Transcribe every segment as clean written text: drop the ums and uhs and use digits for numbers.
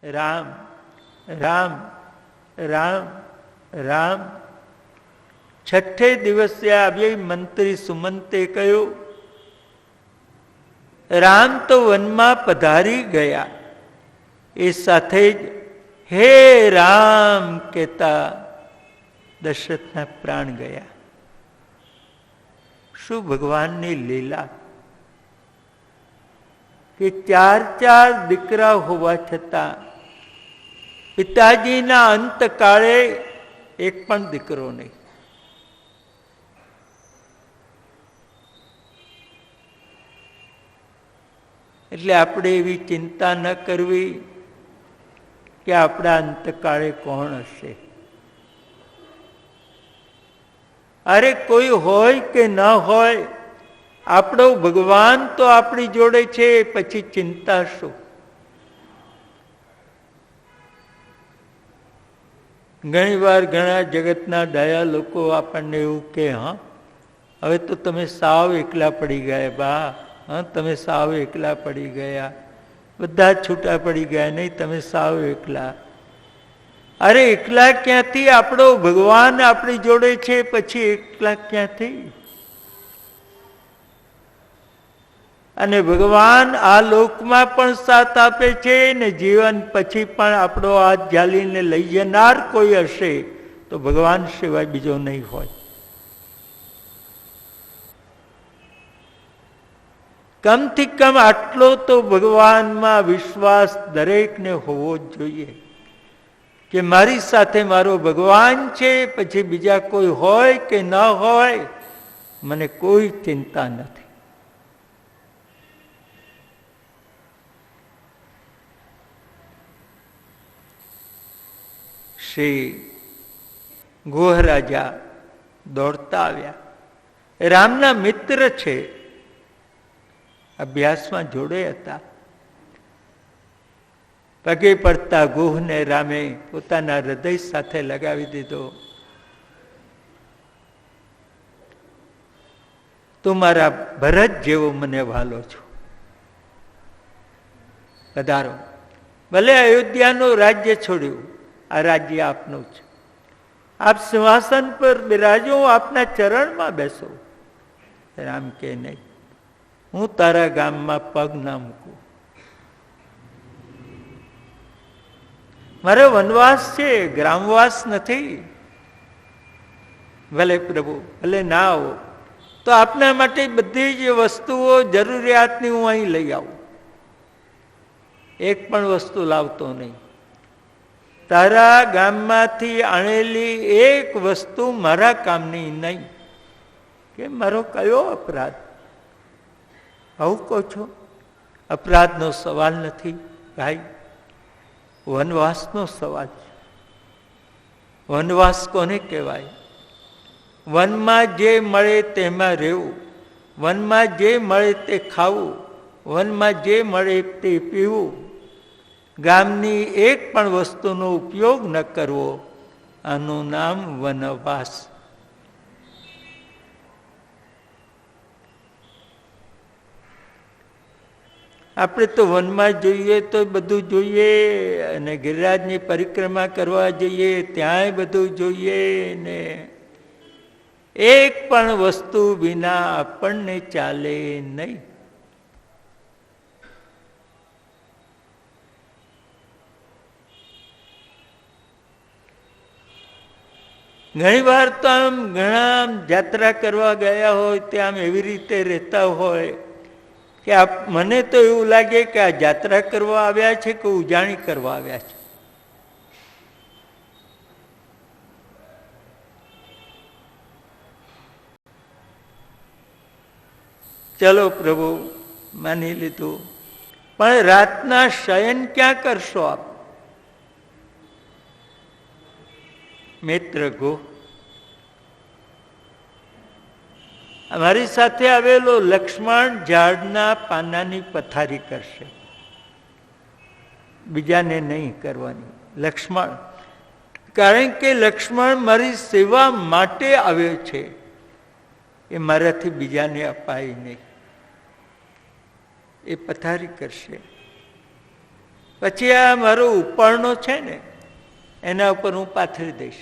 રામ રામ રામ રામ. છઠ્ઠે દિવસે આવી મંત્રી સુમંતે કહ્યું, રામ તો વનમાં પધારી ગયા. એ સાથે જ હે રામ કહેતા દશરથના પ્રાણ ગયા. શું ભગવાનની લીલા કે ચાર ચાર દીકરા હોવા છતાં પિતાજીના અંતકાળે એક પણ દીકરો નહીં. એટલે આપણે એવી ચિંતા ન કરવી કે આપણા અંતકાળે કોણ હશે. અરે કોઈ હોય કે ન હોય, આપણો ભગવાન તો આપણી જોડે છે, પછી ચિંતા શું? ઘણી વાર ઘણા જગતના ડાયા લોકો આપણને એવું કે, હા હવે તો તમે સાવ એકલા પડી ગયા બા, હા તમે સાવ એકલા પડી ગયા, બધા છૂટા પડી ગયા, નહીં તમે સાવ એકલા. અરે એકલા ક્યાંથી? આપણો ભગવાન આપણી જોડે છે, પછી એકલા ક્યાંથી? અને ભગવાન આ લોકમાં પણ સાથ આપે છે ને જીવન પછી પણ આપણો હાથ ઝાલીને લઈ જનાર કોઈ હશે તો ભગવાન સિવાય બીજો નહીં હોય. કમથી કમ આટલો તો ભગવાનમાં વિશ્વાસ દરેકને હોવો જ જોઈએ કે મારી સાથે મારો ભગવાન છે, પછી બીજા કોઈ હોય કે ન હોય મને કોઈ ચિંતા નથી. શ્રી ગોહરાજા દોડતા આવ્યા. રામના મિત્ર છે, અભ્યાસમાં જોડે હતા. પગે પડતા ગોહને રામે પોતાના હૃદય સાથે લગાવી દીધો. તું મારા ભરત જેવો મને વાલો છો, પધારો. ભલે અયોધ્યાનું રાજ્ય છોડ્યું, આ રાજ્ય આપનું છે, આપ સિંહાસન પર બિરાજો, આપના ચરણમાં બેસો. રામ કે નહીં, હું તારા ગામમાં પગ ના મૂકું. મારો વનવાસ છે, ગ્રામવાસ નથી. ભલે પ્રભુ, ભલે ના આવો તો આપના માટે બધી જ વસ્તુઓ જરૂરિયાતની હું અહીં લઈ આવું. એક પણ વસ્તુ લાવતો નહીં. તારા ગામમાંથી આણેલી એક વસ્તુ મારા કામની નહીં. કે મારો કયો અપરાધ? આવું કહો છો? અપરાધનો સવાલ નથી ભાઈ, વનવાસનો સવાલ છે. વનવાસ કોને કહેવાય? વનમાં જે મળે તેમાં રહેવું, વનમાં જે મળે તે ખાવું, વનમાં જે મળે તે પીવું, ગામની એક પણ વસ્તુનો ઉપયોગ ન કરવો, આનું નામ વનવાસ. આપણે તો વનમાં જોઈએ તો બધું જોઈએ, અને ગિરિરાજની પરિક્રમા કરવા જઈએ ત્યાંય બધું જોઈએ, ને એક પણ વસ્તુ વિના આપણને ચાલે નહીં. ઘણી વાર તો આમ ઘણા યાત્રા કરવા ગયા હોય ત્યાં એવી રીતે રહેતા હોય કે મને તો એવું લાગે કે આ યાત્રા કરવા આવ્યા છે કે ઉજાણી કરવા આવ્યા છે. ચલો પ્રભુ માની લીધું, પણ રાતના શયન ક્યાં કરશો આપ? મિત્ર ગો, અમારી સાથે આવેલો લક્ષ્મણ ઝાડના પાનાની પથારી કરશે, બીજાને નહીં કરવાની. લક્ષ્મણ, કારણ કે લક્ષ્મણ મારી સેવા માટે આવ્યો છે, એ મારાથી બીજાને અપાય નહીં. એ પથારી કરશે. પછી આ મારો ઉપરનો છે ને એના ઉપર હું પાથરી દઈશ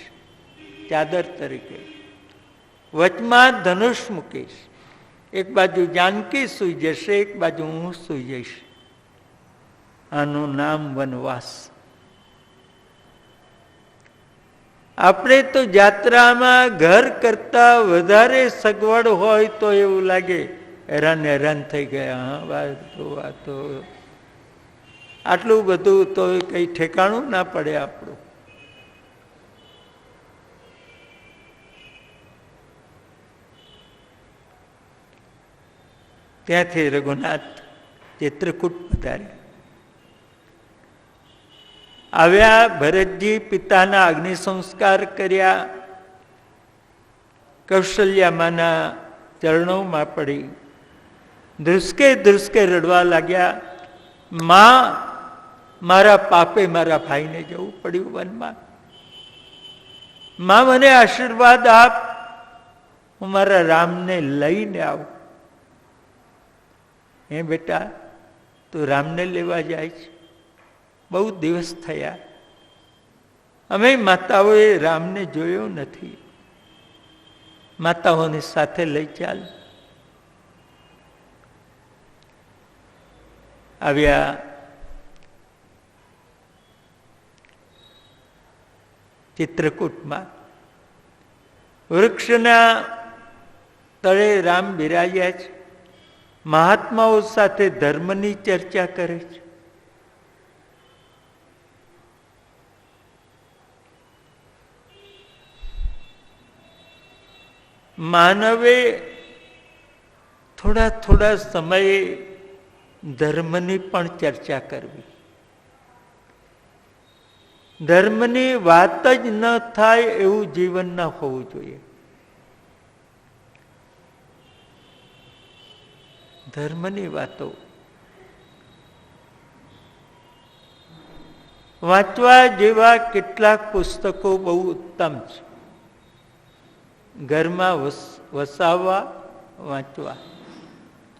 ચાદર તરીકે, વચમાં ધનુષ મૂકીશ, એક બાજુ જાનકી સૂઈ જશે, એક બાજુ હું સૂઈ જઈશ. આનું નામ વનવાસ. આપણે તો જાત્રામાં ઘર કરતા વધારે સગવડ હોય તો એવું લાગે હેરાન થઈ ગયા. હા, તો આટલું બધું તો કઈ ઠેકાણું ના પડે આપણું. ત્યાંથી રઘુનાથ ચિત્રકૂટ પધાર્યા. આવ્યા, ભરતજી પિતાના અગ્નિ સંસ્કાર કર્યા, કૌશલ્યામાના ચરણોમાં પડી ધ્રુસકે ધ્રુસકે રડવા લાગ્યા. માં, મારા પાપે મારા ભાઈને જવું પડ્યું વનમાં. માં, મને આશીર્વાદ આપ, હું મારા રામને લઈને આવું. હે બેટા, તું રામને લેવા જાય છે? બહુ દિવસ થયા, અમે માતાઓએ રામને જોયો નથી. માતાઓની સાથે લઈ ચાલ. આવ્યા. ચિત્રકૂટમાં વૃક્ષના તળે રામ બિરાજ્યા છે. મહાત્માઓ સાથે ધર્મની ચર્ચા કરે છે. માનવે થોડા થોડા સમયે ધર્મની પણ ચર્ચા કરવી. ધર્મની વાત જ ન થાય એવું જીવન ન હોવું જોઈએ. ધર્મની વાતો વાંચવા જેવા કેટલાક પુસ્તકો બહુ ઉત્તમ છે. ઘરમાં વસાવવા, વાંચવા.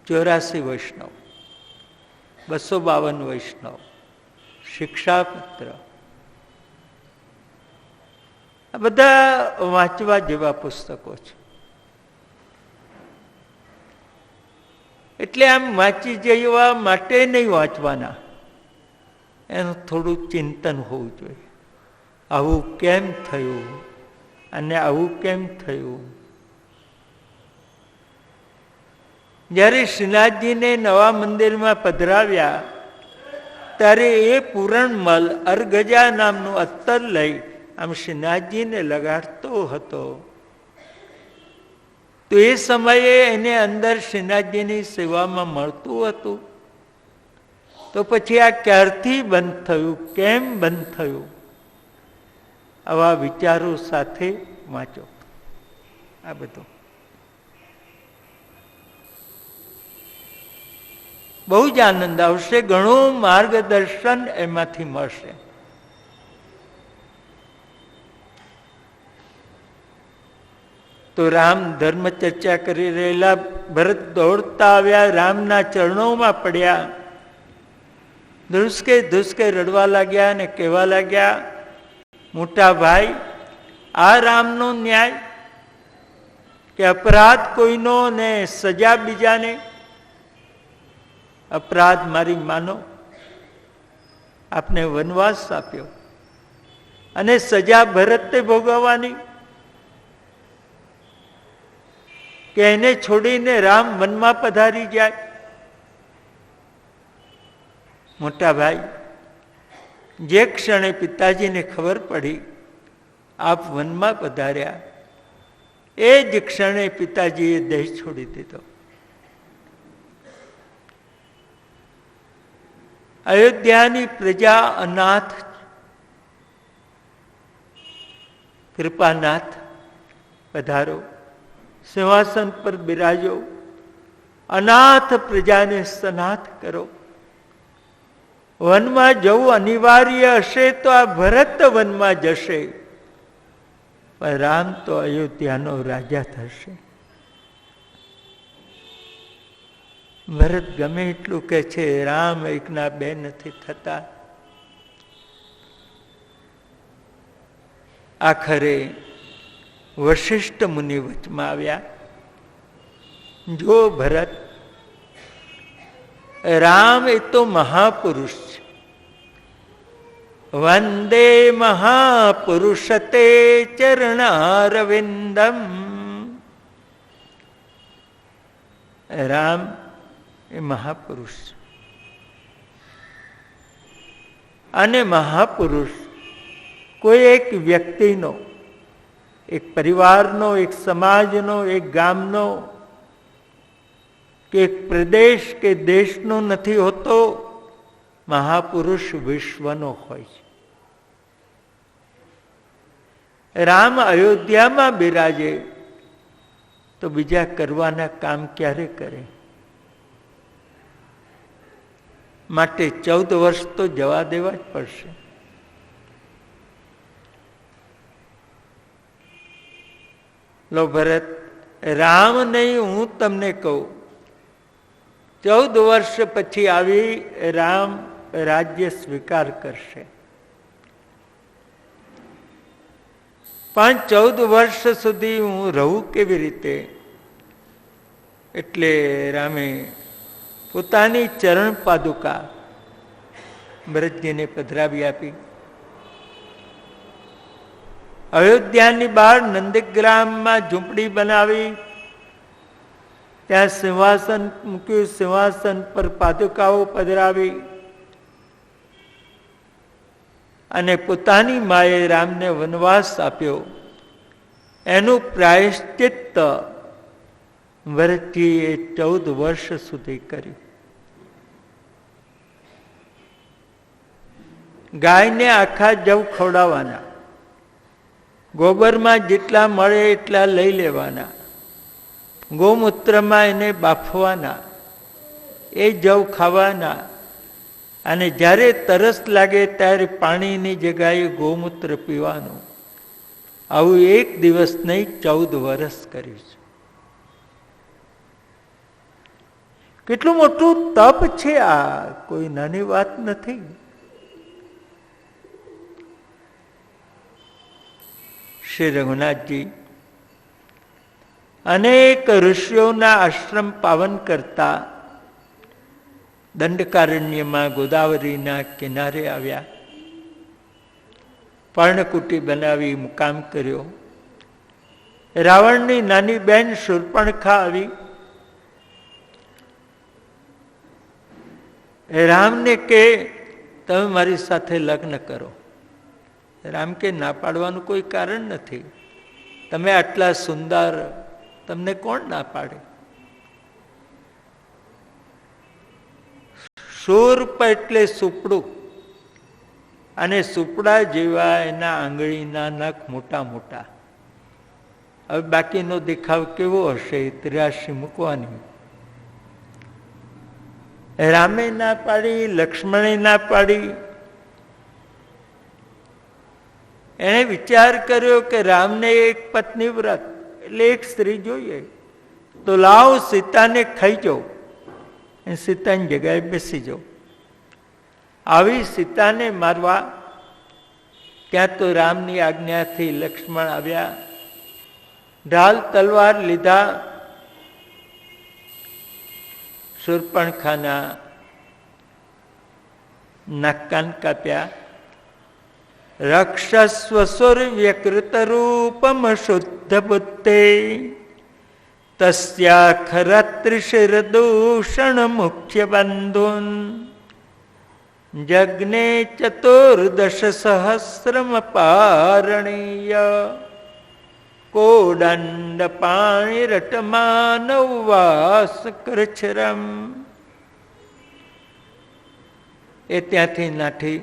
84 વૈષ્ણવ, 252 વૈષ્ણવ, શિક્ષાપત્ર, આ બધા વાંચવા જેવા પુસ્તકો છે. એટલે આમ વાંચી જવા માટે નહીં વાંચવાના, એનું થોડું ચિંતન હોવું જોઈએ. આવું કેમ થયું અને આવું કેમ થયું? જ્યારે શ્રીનાથજીને નવા મંદિરમાં પધરાવ્યા ત્યારે એ પૂરણમલ અરગજા નામનું અત્તર લઈ આમ શ્રીનાથજીને લગાડતો હતો. તો એ સમયે એને અંદર શ્રીનાથજીની સેવામાં મળતું હતું. તો પછી આ ક્યારથી બંધ થયું, કેમ બંધ થયું? આવા વિચારો સાથે વાંચો આ બધું. બહુ જ આનંદ આવશે, ઘણું માર્ગદર્શન એમાંથી મળશે. તો રામ ધર્મ ચર્ચા કરી રહેલા, ભરત દોડતા આવ્યા, રામના ચરણોમાં પડ્યા, ધ્રુસકે ધ્રુસકે રડવા લાગ્યા અને કહેવા લાગ્યા, મોટા ભાઈ, આ રામનો ન્યાય કે અપરાધ કોઈનો ને સજા બીજાને? અપરાધ મારી માનો, આપને વનવાસ આપ્યો અને સજા ભરતે ભોગવવાની, કે એને છોડીને રામ વનમાં પધારી જાય? મોટા ભાઈ, જે ક્ષણે પિતાજીને ખબર પડી આપ વનમાં પધાર્યા, એ જ ક્ષણે પિતાજીએ દેહ છોડી દીધો. અયોધ્યાની પ્રજા અનાથ, કૃપાનાથ પધારો, સિંહાસન પર બિરાજો, અનાથ પ્રજાને સનાથ કરો. વનમાં જવું અનિવાર્ય હશે તો આ ભરત વનમાં જશે, પણ રામ તો અયોધ્યાનો રાજા થશે. ભરત ગમે એટલું કે છે રામ એકના બે નથી થતા, આખરે વશિષ્ઠ મુનિ વચમાં આવ્યા. જો ભરત, રામ એ તો મહાપુરુષ છે. વંદે મહાપુરુષતે ચરણારવિંદમ. રામ એ મહાપુરુષ છે. અને મહાપુરુષ કોઈ એક વ્યક્તિનો, એક પરિવારનો, એક સમાજનો, એક ગામનો કે એક પ્રદેશ કે દેશનો નથી હોતો. મહાપુરુષ વિશ્વનો હોય છે. રામ અયોધ્યામાં બિરાજે તો બીજા કરવાના કામ ક્યારે કરે? માટે 14 વર્ષ તો જવા દેવા જ પડશે. લો ભરત, રામ નહીં, હું તમને કહું, 14 વર્ષ પછી આવી રામ રાજ્ય સ્વીકાર કરશે. પણ 14 વર્ષ સુધી હું રહું કેવી રીતે? એટલે રામે પોતાની ચરણ પાદુકા ભરતજીને પધરાવી આપી. અયોધ્યાની બહાર નંદગ્રામમાં ઝૂંપડી બનાવી, ત્યાં સિંહાસન મૂક્યું, સિંહાસન પર પાદુકાઓ પધરાવી અને પોતાની માએ રામને વનવાસ આપ્યો. એનું પ્રાયશ્ચિત્ત ભરતજીએ 14 વર્ષ સુધી કર્યું. ગાયને આખા જવ ખવડાવવાના, ગોબરમાં જેટલા મળે એટલા લઈ લેવાના, ગૌમૂત્રમાં એને બાફવાના, એ જવ ખાવાના, અને જ્યારે તરસ લાગે ત્યારે પાણીની જગ્યાએ ગૌમૂત્ર પીવાનું. આવું એક દિવસ નહીં, 14 વર્ષ કર્યું છે. કેટલું મોટું તપ છે આ, કોઈ નાની વાત નથી. શ્રી રઘુનાથજી અનેક ઋષિઓના આશ્રમ પાવન કરતા દંડકારણ્યમાં ગોદાવરીના કિનારે આવ્યા. પર્ણકુટી બનાવી મુકામ કર્યો. રાવણની નાની બેન શૂર્પણખા આવી. રામને કે તમે મારી સાથે લગ્ન કરો. રામ કે ના પાડવાનું કોઈ કારણ નથી, તમે આટલા સુંદર, તમને કોણ ના પાડે? શૂર્પ એટલે સુપડું, અને સુપડા જેવા એના આંગળીના નખ મોટા મોટા. હવે બાકીનો દેખાવ કેવો હશે? 83 મૂકવાની. રામે ના પાડી, લક્ષ્મણે ના પાડી. એણે વિચાર કર્યો કે રામને એક પત્ની વ્રત એટલે એક સ્ત્રી જોઈએ, તો લાવ સીતાને ખાઈ જાઓ, સીતાની જગ્યાએ બેસી જાઓ. આવી સીતાને મારવા ત્યાં તો રામની આજ્ઞાથી લક્ષ્મણ આવ્યા, ઢાલ તલવાર લીધા, શૂર્પણખાના નાક કાન કાપ્યા. રક્ષસ્વ સૂર્યકૃત રૂપમ શુદ્ધ બુદ્ધે તસ્યાખરત્રિશિરદૂષણ મુખ્ય બંધુન જગ્ને 14 સહસ્રમ પારણીય કોદંડ પાણીરટમાનવ વાસ કૃચ્છરમ. એ ત્યાંથી નાઠી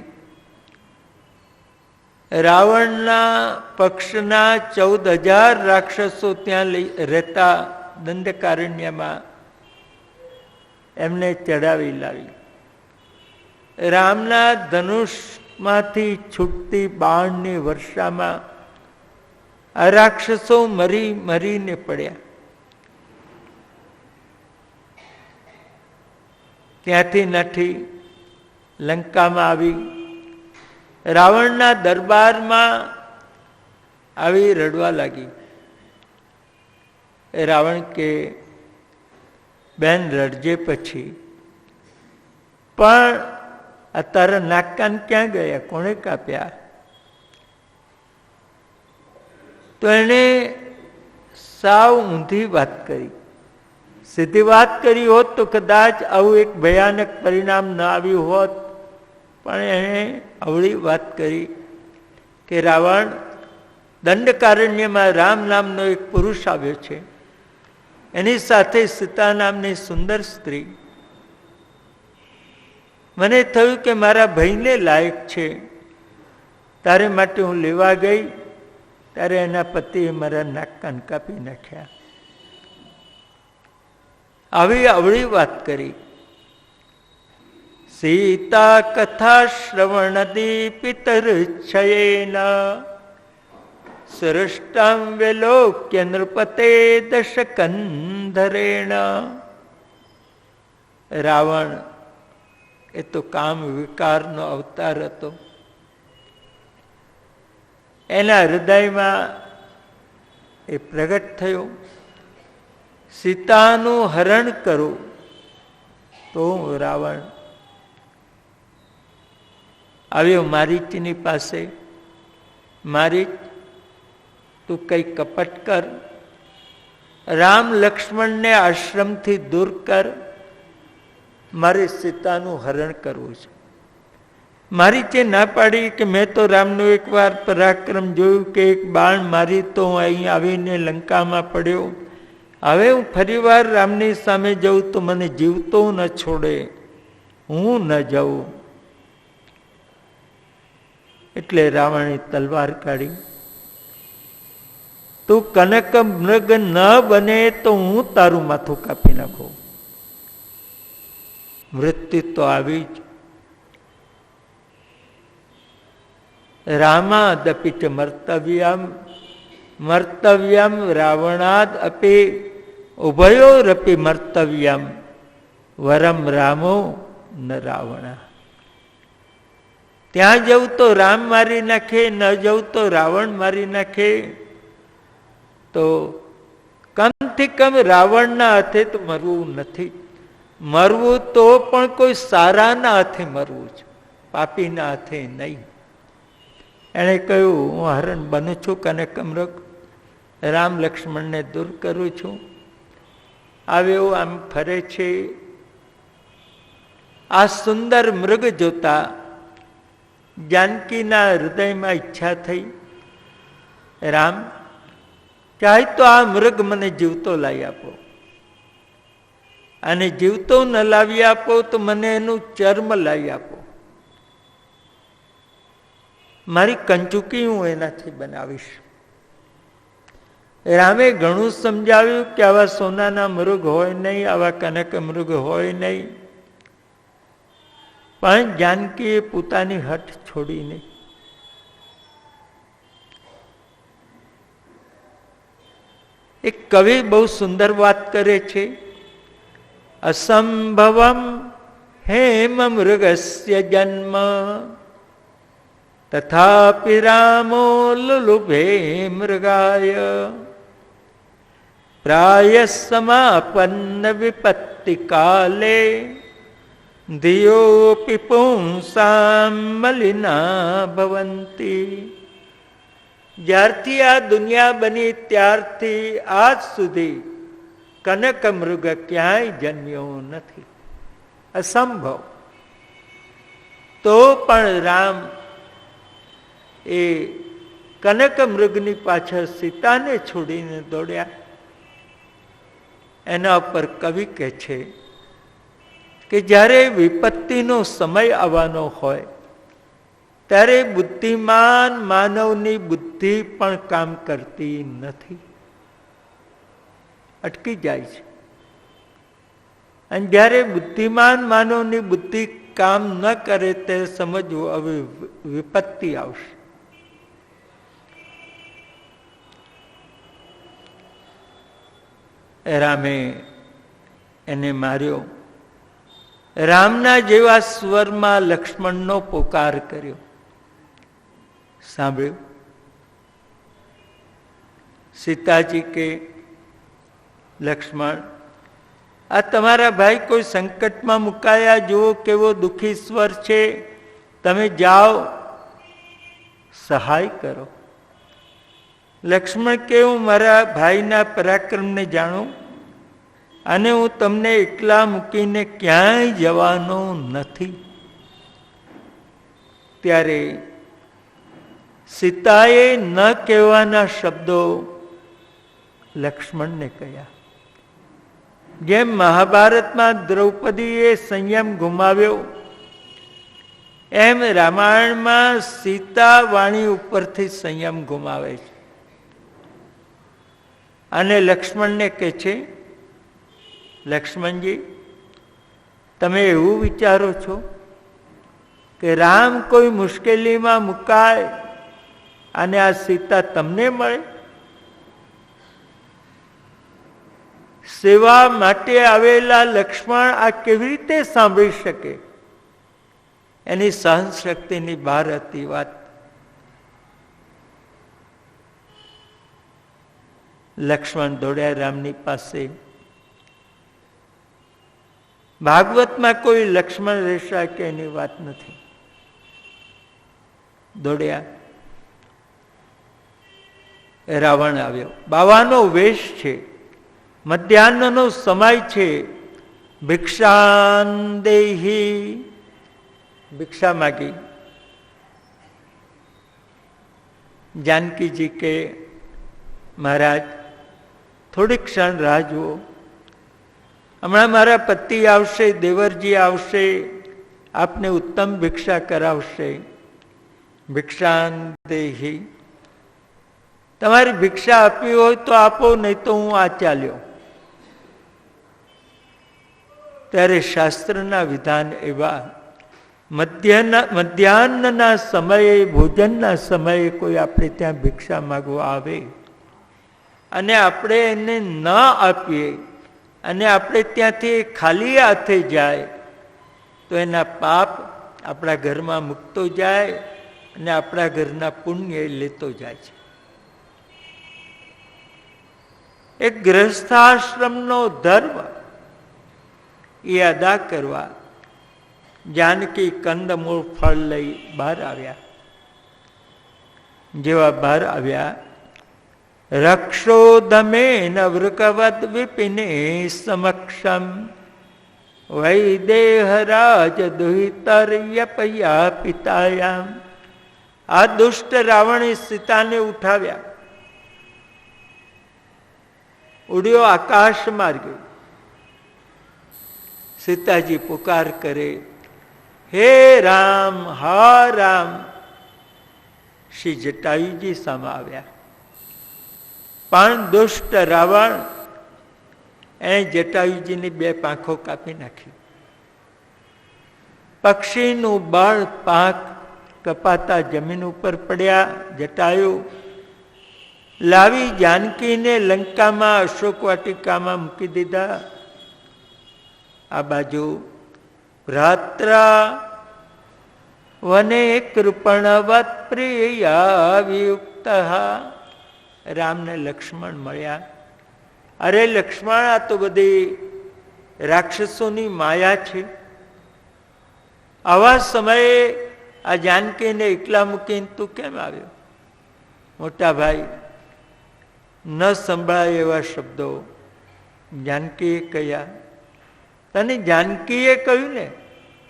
રાવણના પક્ષના 14,000 રાક્ષસો ત્યાં રહેતા દંડકારણ્યમાં એમને ચડાવી લાવી. રામના ધનુષમાંથી છૂટતી બાણની વર્ષામાં આ રાક્ષસો મરી મરીને પડ્યા. ત્યાંથી નાઠી લંકામાં આવી. રાવણના દરબારમાં આવી રડવા લાગી. એ રાવણ કે બેન રડજે પછી, પણ આ તારા નાક કાન ક્યાં ગયા, કોણે કાપ્યા? તો એને સાવ ઊંધી વાત કરી. સીધી વાત કરી હોત તો કદાચ આવું એક ભયાનક પરિણામ ન આવ્યું હોત, પણ એણે અવળી વાત કરી કે રાવણ, દંડકારણ્યમાં રામ નામનો એક પુરુષ આવ્યો છે, એની સાથે સીતા નામની સુંદર સ્ત્રી. મને થયું કે મારા ભાઈને લાયક છે, તારે માટે હું લેવા ગઈ ત્યારે એના પતિએ મારા નાક કાન કાપી નાખ્યા. આવી અવળી વાત કરી. સીતા કથા શ્રવણ દીપિતર છયેના સૃષ્ટમ વિલોક્ય નૃપતે દશકંધરેણ. રાવણ એ તો કામ વિકારનો અવતાર હતો. એના હૃદયમાં એ પ્રગટ થયું, સીતાનું હરણ કરું તો હું રાવણ. આવ્યો મારીચની પાસે. મારીચ, તું કઈ કપટ કર, રામ લક્ષ્મણને આશ્રમથી દૂર કર, મારે સીતાનું હરણ કરવું છે. મારીચે ના પાડી કે મેં તો રામનું એકવાર પરાક્રમ જોયું કે એક બાણ મારી તો હું અહીં આવીને લંકામાં પડ્યો. હવે હું ફરીવાર રામની સામે જઉં તો મને જીવતો ન છોડે, હું ન જાઉં. એટલે રાવણે તલવાર કાઢી. તું કનક મૃગ ન બને તો હું તારું માથું કાપી નાખું. મૃત્યુ તો આવી જ. રામાદપિ ચ મર્તવ્યમ મર્તવ્યમ રાવણાદ અપી ઉભયોરપી મર્તવ્યમ વરમ રામો ન રાવણ. ત્યાં જવું તો રામ મારી નાખે, ન જવું તો રાવણ મારી નાખે. તો કમથી કમ રાવણના હાથે તો મરવું નથી. મરવું તો પણ કોઈ સારાના હાથે મરવું છે, પાપીના હાથે નહીં. એણે કહ્યું, હું હરણ બનું છું કનકમૃગ, રામ લક્ષ્મણને દૂર કરું છું. આવ્યો આમ ફરે છે. આ સુંદર મૃગ જોતા જાનકીના હૃદયમાં ઈચ્છા થઈ, રામ ચાહે તો આ મૃગ મને જીવતો લાવી આપો, અને જીવતો ન લાવી આપો તો મને એનું ચર્મ લાવી આપો. મારી કંચુકી હું એનાથી બનાવીશ. રામે ઘણું સમજાવ્યું કે આવા સોનાના મૃગ હોય નહીં, આવા કનક મૃગ હોય નહીં. પણ જાનકીએ પોતાની હઠ છોડી નહીં. એક કવિ બહુ સુંદર વાત કરે છે. અસંભવમ હેમ મૃગસ્ય જન્મ તથાપિ રામો લુલુભે મૃગાય પ્રાય સમાપન્ન વિપત્તિ કાલે ધિયોપિ પુંસામ મલિના ભવંતી. જ્યારથી આ દુનિયા બની ત્યારથી આજ સુધી કનક મૃગ ક્યાંય જન્મ્યો નથી. અસંભવ. તો પણ રામ એ કનક મૃગની પાછળ સીતાને છોડીને દોડ્યા. એના ઉપર કવિ કહે છે કે જ્યારે વિપત્તિનો સમય આવવાનો હોય ત્યારે બુદ્ધિમાન માનવની બુદ્ધિ પણ કામ કરતી નથી, અટકી જાય છે. અને જ્યારે બુદ્ધિમાન માનવની બુદ્ધિ કામ ન કરે ત્યારે સમજવું હવે વિપત્તિ આવશે. રામે એને માર્યો. રામના જેવા સ્વરમાં લક્ષ્મણનો પોકાર કર્યો. સાંભળ્યું? સીતાજી કે લક્ષ્મણ, આ તમારા ભાઈ કોઈ સંકટમાં મુકાયા, જુઓ કેવો દુઃખી સ્વર છે, તમે જાઓ સહાય કરો. લક્ષ્મણ કે હું મારા ભાઈના પરાક્રમને જાણું અને હું તમને એકલા મૂકીને ક્યાંય જવાનો નથી. ત્યારે સીતાએ ન કહેવાના શબ્દો લક્ષ્મણને કહ્યા. જેમ મહાભારતમાં દ્રૌપદીએ સંયમ ગુમાવ્યો, એમ રામાયણમાં સીતા વાણી ઉપરથી સંયમ ગુમાવે છે. અને લક્ષ્મણને કહે છે, લક્ષ્મણજી, તમે એવું વિચારો છો કે રામ કોઈ મુશ્કેલીમાં મુકાય અને આ સીતા તમને મળે? સેવા માટે આવેલા લક્ષ્મણ આ કેવી રીતે સાંભળી શકે? એની સહનશક્તિની બહાર હતી વાત. લક્ષ્મણ દોડ્યા રામની પાસે. ભાગવતમાં કોઈ લક્ષ્મણ રેશા કે એની વાત નથી. દોડ્યા. રાવણ આવ્યો. બાવાનો વેશ છે, મધ્યાહ્નનો સમય છે. ભિક્ષાન દેહી, ભિક્ષા માગી. જાનકીજી કે મહારાજ થોડી ક્ષણ રાહ જુઓ, હમણાં મારા પતિ આવશે, દેવરજી આવશે, આપને ઉત્તમ ભિક્ષા કરાવશે. ભિક્ષાન દેહી, તમારી ભિક્ષા આપવી હોય તો આપો, નહીં તો હું આ ચાલ્યો. ત્યારે શાસ્ત્રના વિધાન એવા, મધ્યાહ્નના સમયે, ભોજનના સમયે કોઈ આપણે ત્યાં ભિક્ષા માગવા આવે અને આપણે એને ન આપીએ અને આપણે ત્યાંથી ખાલી હાથે જાય તો એના પાપ આપણા ઘરમાં મૂકતો જાય અને આપણા ઘરના પુણ્ય લેતો જાય છે. એક ગૃહસ્થાશ્રમનો ધર્મ એ અદા કરવા જાનકી કંદમૂળ ફળ લઈ બહાર આવ્યા. જેવા બહાર આવ્યા, રક્ષોદમેન વૃકવદ વિપિને સમક્ષમ વૈદેહરાજ દુહિતર્યપયા પિતાયામ. આ દુષ્ટ રાવણે સીતાને ઉઠાવ્યા, ઉડ્યો આકાશ માર્ગે. સીતાજી પુકાર કરે, હે રામ, હા રામ. શ્રી જટાયુજી સામે આવ્યા. પણ દુષ્ટ રાવણ એ જટાયુજીની બે પાંખો કાપી નાખી. પક્ષીનું બળ પાંખ કપાતા જમીન ઉપર પડ્યા. જટાયુ લાવી જાનકીને લંકામાં અશોક વાટિકામાં મૂકી દીધા. આ બાજુ ભ્રાત્રા વને કૃપણવત પ્રિયા વિયુક્ત. રામને લક્ષ્મણ મળ્યા. અરે લક્ષ્મણ, આ તો બધી રાક્ષસોની માયા છે. આવા સમયે આ જાનકીને એકલા મૂકીને તું કેમ આવ્યો? મોટા ભાઈ, ન સંભળાય એવા શબ્દો જાનકીએ કહ્યા. તને જાનકીએ કહ્યું ને,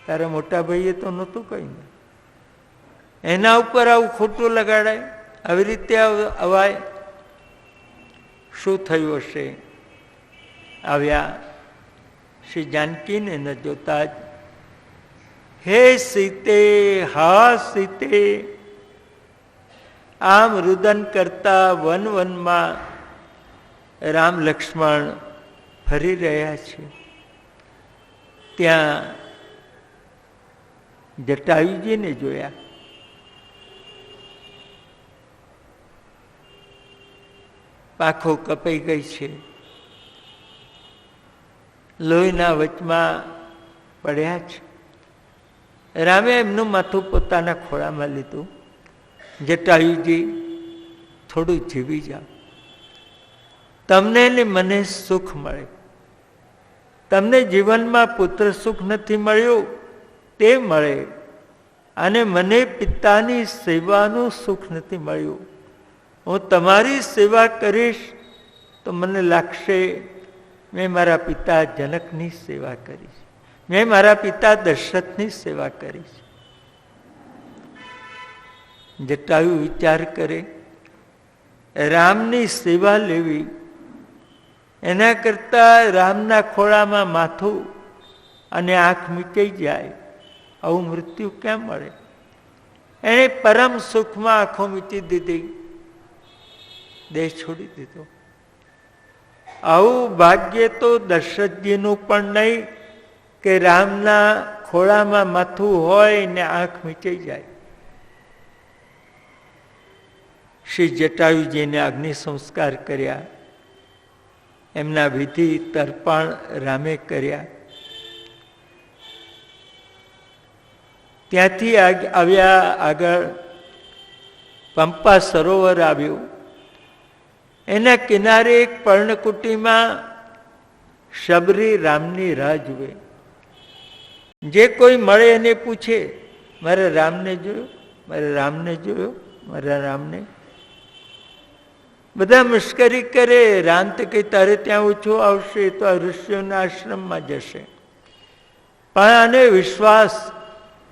તારા મોટા ભાઈએ તો નહોતું કહ્યું ને. એના ઉપર આવું ખોટું લગાડાય, આવી રીતે અવાય. શું થયું હશે? આવ્યા. શ્રી જાનકીને ન જોતા જ, હે સીતે, હા સીતે. આમ રુદન કરતા વન વનમાં રામ લક્ષ્મણ ફરી રહ્યા છે. ત્યાં જટાયુજીને જોયા. પાંખો કપાઈ ગઈ છે, લોહીના વચમાં પડ્યા છે. રામે એમનું માથું પોતાના ખોળામાં લીધું. જટાયુજી, થોડું જીવી જાઓ. તમને ને મને સુખ મળે. તમને જીવનમાં પુત્ર સુખ નથી મળ્યું તે મળે, અને મને પિતાની સેવાનું સુખ નથી મળ્યું. હું તમારી સેવા કરીશ તો મને લાગશે મેં મારા પિતા જનકની સેવા કરી છે, મેં મારા પિતા દશરથની સેવા કરી છે. જટાયુ વિચાર કરે, રામની સેવા લેવી એના કરતા રામના ખોળામાં માથું અને આંખ મીચાઈ જાય આવું મૃત્યુ ક્યાં મળે. એને પરમ સુખમાં આંખો મીચી દીધી, દેહ છોડી દીધો. આવું ભાગ્ય તો દશરથજીનું પણ નહીં કે રામના ખોળામાં માથું હોય ને આંખ મીચાઈ જાય. શ્રી જટાયુજીને અગ્નિ સંસ્કાર કર્યા, એમના વિધિ તર્પણ રામે કર્યા. ત્યાંથી આવ્યા આગળ પંપા સરોવર આવ્યું. એના કિનારે એક પર્ણકુટીમાં શબરી રામની રાહ જુએ. જે કોઈ મળે એને પૂછે, મારા રામને જોયો, મારા રામને જોયો, મારા રામને. બધા મશ્કરી કરે. રામ તો કઈ તારે ત્યાં ઓછો આવશે તો આ ઋષિઓના આશ્રમમાં જશે. પણ આને વિશ્વાસ,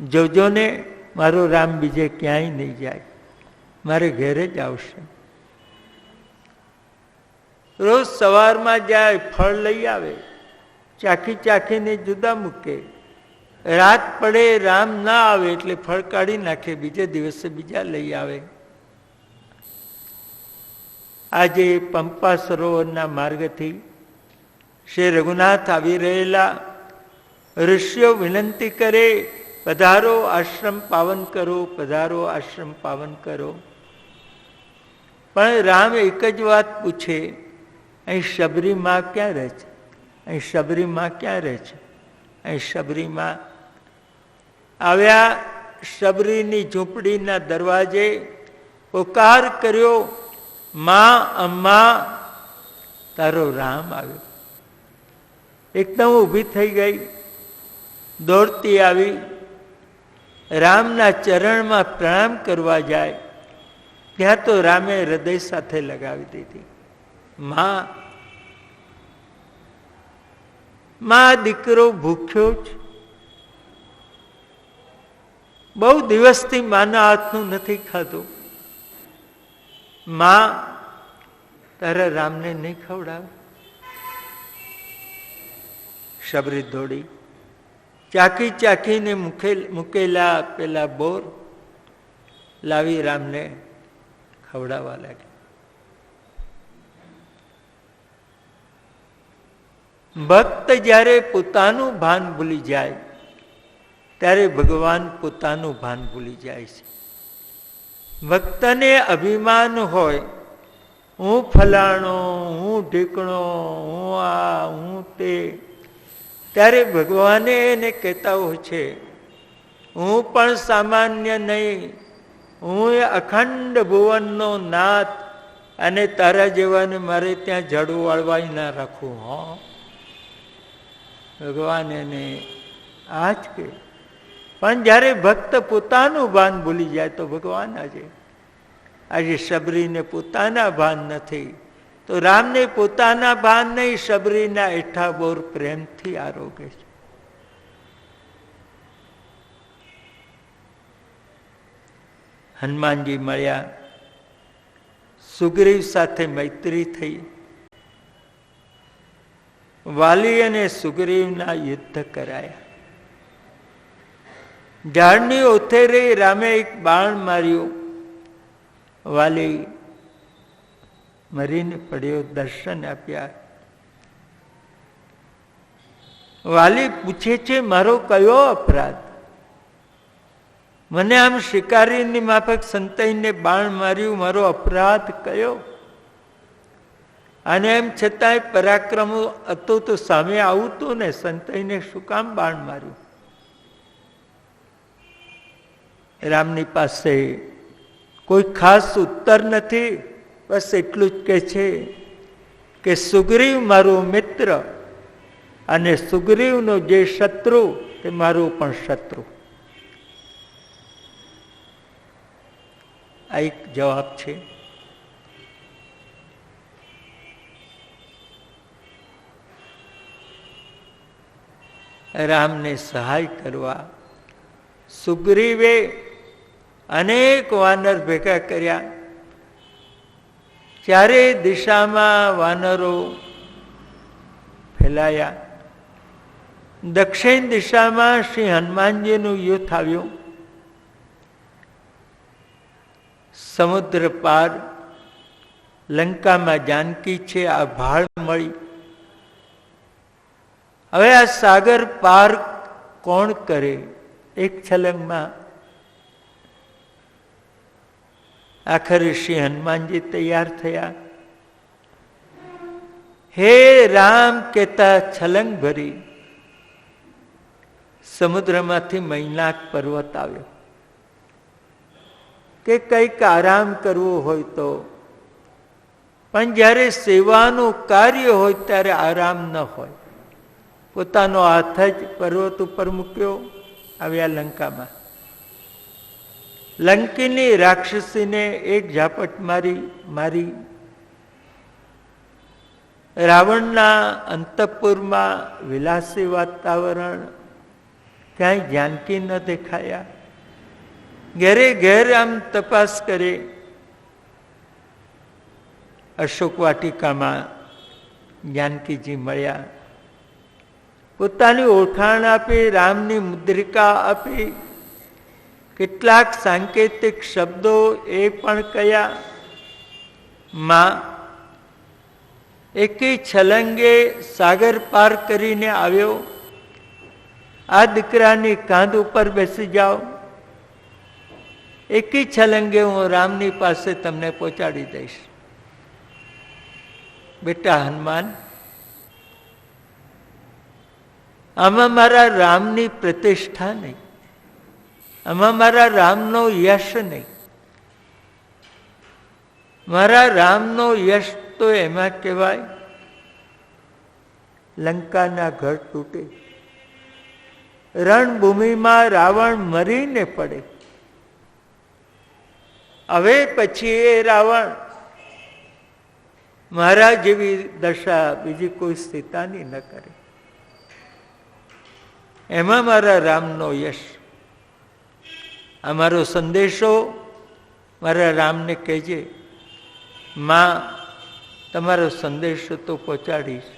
જોજો ને મારો રામ બીજે ક્યાંય નહીં જાય, મારે ઘેરે જ આવશે. રોજ સવારમાં જાય, ફળ લઈ આવે, ચાખી ચાખીને જુદા મૂકે. રાત પડે રામ ના આવે એટલે ફળ કાઢી નાખે, બીજે દિવસે બીજા લઈ આવે. આજે પંપા સરોવરના માર્ગથી શ્રી રઘુનાથ આવી રહેલા. ઋષિઓ વિનંતી કરે, પધારો આશ્રમ પાવન કરો, પધારો આશ્રમ પાવન કરો. પણ રામ એક જ વાત પૂછે, અહીં શબરી માં ક્યાં રહે છે? અહીં શબરી માં ક્યાં રહે છે? અહીં શબરી માં. આવ્યા શબરીની ઝૂંપડીના દરવાજે, પોકાર કર્યો, માં અમ્મા, તારો રામ આવ્યો. એકદમ ઊભી થઈ ગઈ, દોડતી આવી, રામના ચરણમાં પ્રણામ કરવા જાય ત્યાં તો રામે હૃદય સાથે લગાવી દીધી. માં, દીકરો ભૂખ્યો છે, બહુ દિવસથી માના હાથનું નથી ખાધું. માં, તારા રામને નહીં ખવડાવે? શબરી દોડી ચાખી ચાખીને મૂકેલા પેલા બોર લાવી રામને ખવડાવવા લાગી. ભક્ત જ્યારે પોતાનું ભાન ભૂલી જાય ત્યારે ભગવાન પોતાનું ભાન ભૂલી જાય છે. ભક્તને અભિમાન હોય, હું ફલાણો, હું ઢીકણો, હું આ, હું તે, ત્યારે ભગવાને એને કહેતા હોય છે, હું પણ સામાન્ય નહીં, હું અખંડ ભુવનનો નાથ, અને તારા જેવાને મારે ત્યાં ઝાડુ વાળવાય ના રાખવું. ભગવાન એને આ જ કે. પણ જ્યારે ભક્ત પોતાનું ભાન ભૂલી જાય તો ભગવાન આજે શબરીને પોતાના ભાન નથી, તો રામને પોતાના ભાન નહીં, શબરીના એઠા બોર પ્રેમથી આરોગે છે. હનુમાનજી મળ્યા, સુગ્રીવ સાથે મૈત્રી થઈ. વાલી અને સુગ્રીવના યુદ્ધ કરાયા. ઝાડની ઓથેરે રામે એક બાણ માર્યું, વાલી મરીને પડ્યો, દર્શન આપ્યા. વાલી પૂછે છે, મારો કયો અપરાધ? મને આમ શિકારીની માફક સંતાઈને બાણ માર્યું, મારો અપરાધ કયો? અને એમ છતાંય પરાક્રમ હતું તો સામે આવતું ને, સંતાઈને શું કામ બાણ માર્યું? રામની પાસે કોઈ ખાસ ઉત્તર નથી, બસ એટલું જ કહે છે, કે સુગ્રીવ મારો મિત્ર અને સુગ્રીવનો જે શત્રુ તે મારો પણ શત્રુ. આ એક જવાબ છે. રામને સહાય કરવા સુગ્રીવે અનેક વાનર ભેગા કર્યા. ચારે દિશામાં વાનરો ફેલાયા. દક્ષિણ દિશામાં શ્રી હનુમાનજીનું યુદ્ધ આવ્યું. સમુદ્ર પાર લંકામાં જાનકી છે, આ ભાળ મળી. હવે આ સાગર પાર કોણ કરે? એક છલંગમાં આખરે શ્રી હનુમાનજી તૈયાર થયા. હે રામ કહેતા છલંગ ભરી સમુદ્રમાંથી મૈનાક પર્વત આવ્યો કે કંઈક આરામ કરવો હોય તો, પણ જ્યારે સેવાનું કાર્ય હોય ત્યારે આરામ ન હોય. પોતાનો હાથ જ પર્વત ઉપર મૂક્યો, આવ્યા લંકામાં. લંકીની રાક્ષસીને એક ઝાપટ મારી રાવણના અંતઃપુરમાં વિલાસી વાતાવરણ, ક્યાંય જાનકી ન દેખાયા. ઘેરે ઘેર આમ તપાસ કરે. અશોક વાટિકામાં જાનકીજી મળ્યા. પોતાની ઓળખાણ આપી, રામની મુદ્રિકા આપી, કેટલાક સાંકેતિક શબ્દો એ પણ કયા. માં એકે છલંગે સાગર પાર કરીને આવ્યો. આ દીકરાની કાંધ ઉપર બેસી જાઓ, એકી છલંગે હું રામની પાસે તમને પહોંચાડી દઈશ. બેટા હનુમાન, આમાં મારા રામની પ્રતિષ્ઠા નહીં, આમાં મારા રામનો યશ નહીં. મારા રામનો યશ તો એમાં કહેવાય લંકાના ઘર તૂટે, રણભૂમિમાં રાવણ મરીને પડે. હવે પછી એ રાવણ મારા જેવી દશા બીજી કોઈ સીતાની ન કરે. એમાં મારા રામનો યશ. અમારો સંદેશો મારા રામને કહેજે, માં તમારો સંદેશો તો પહોંચાડીશ,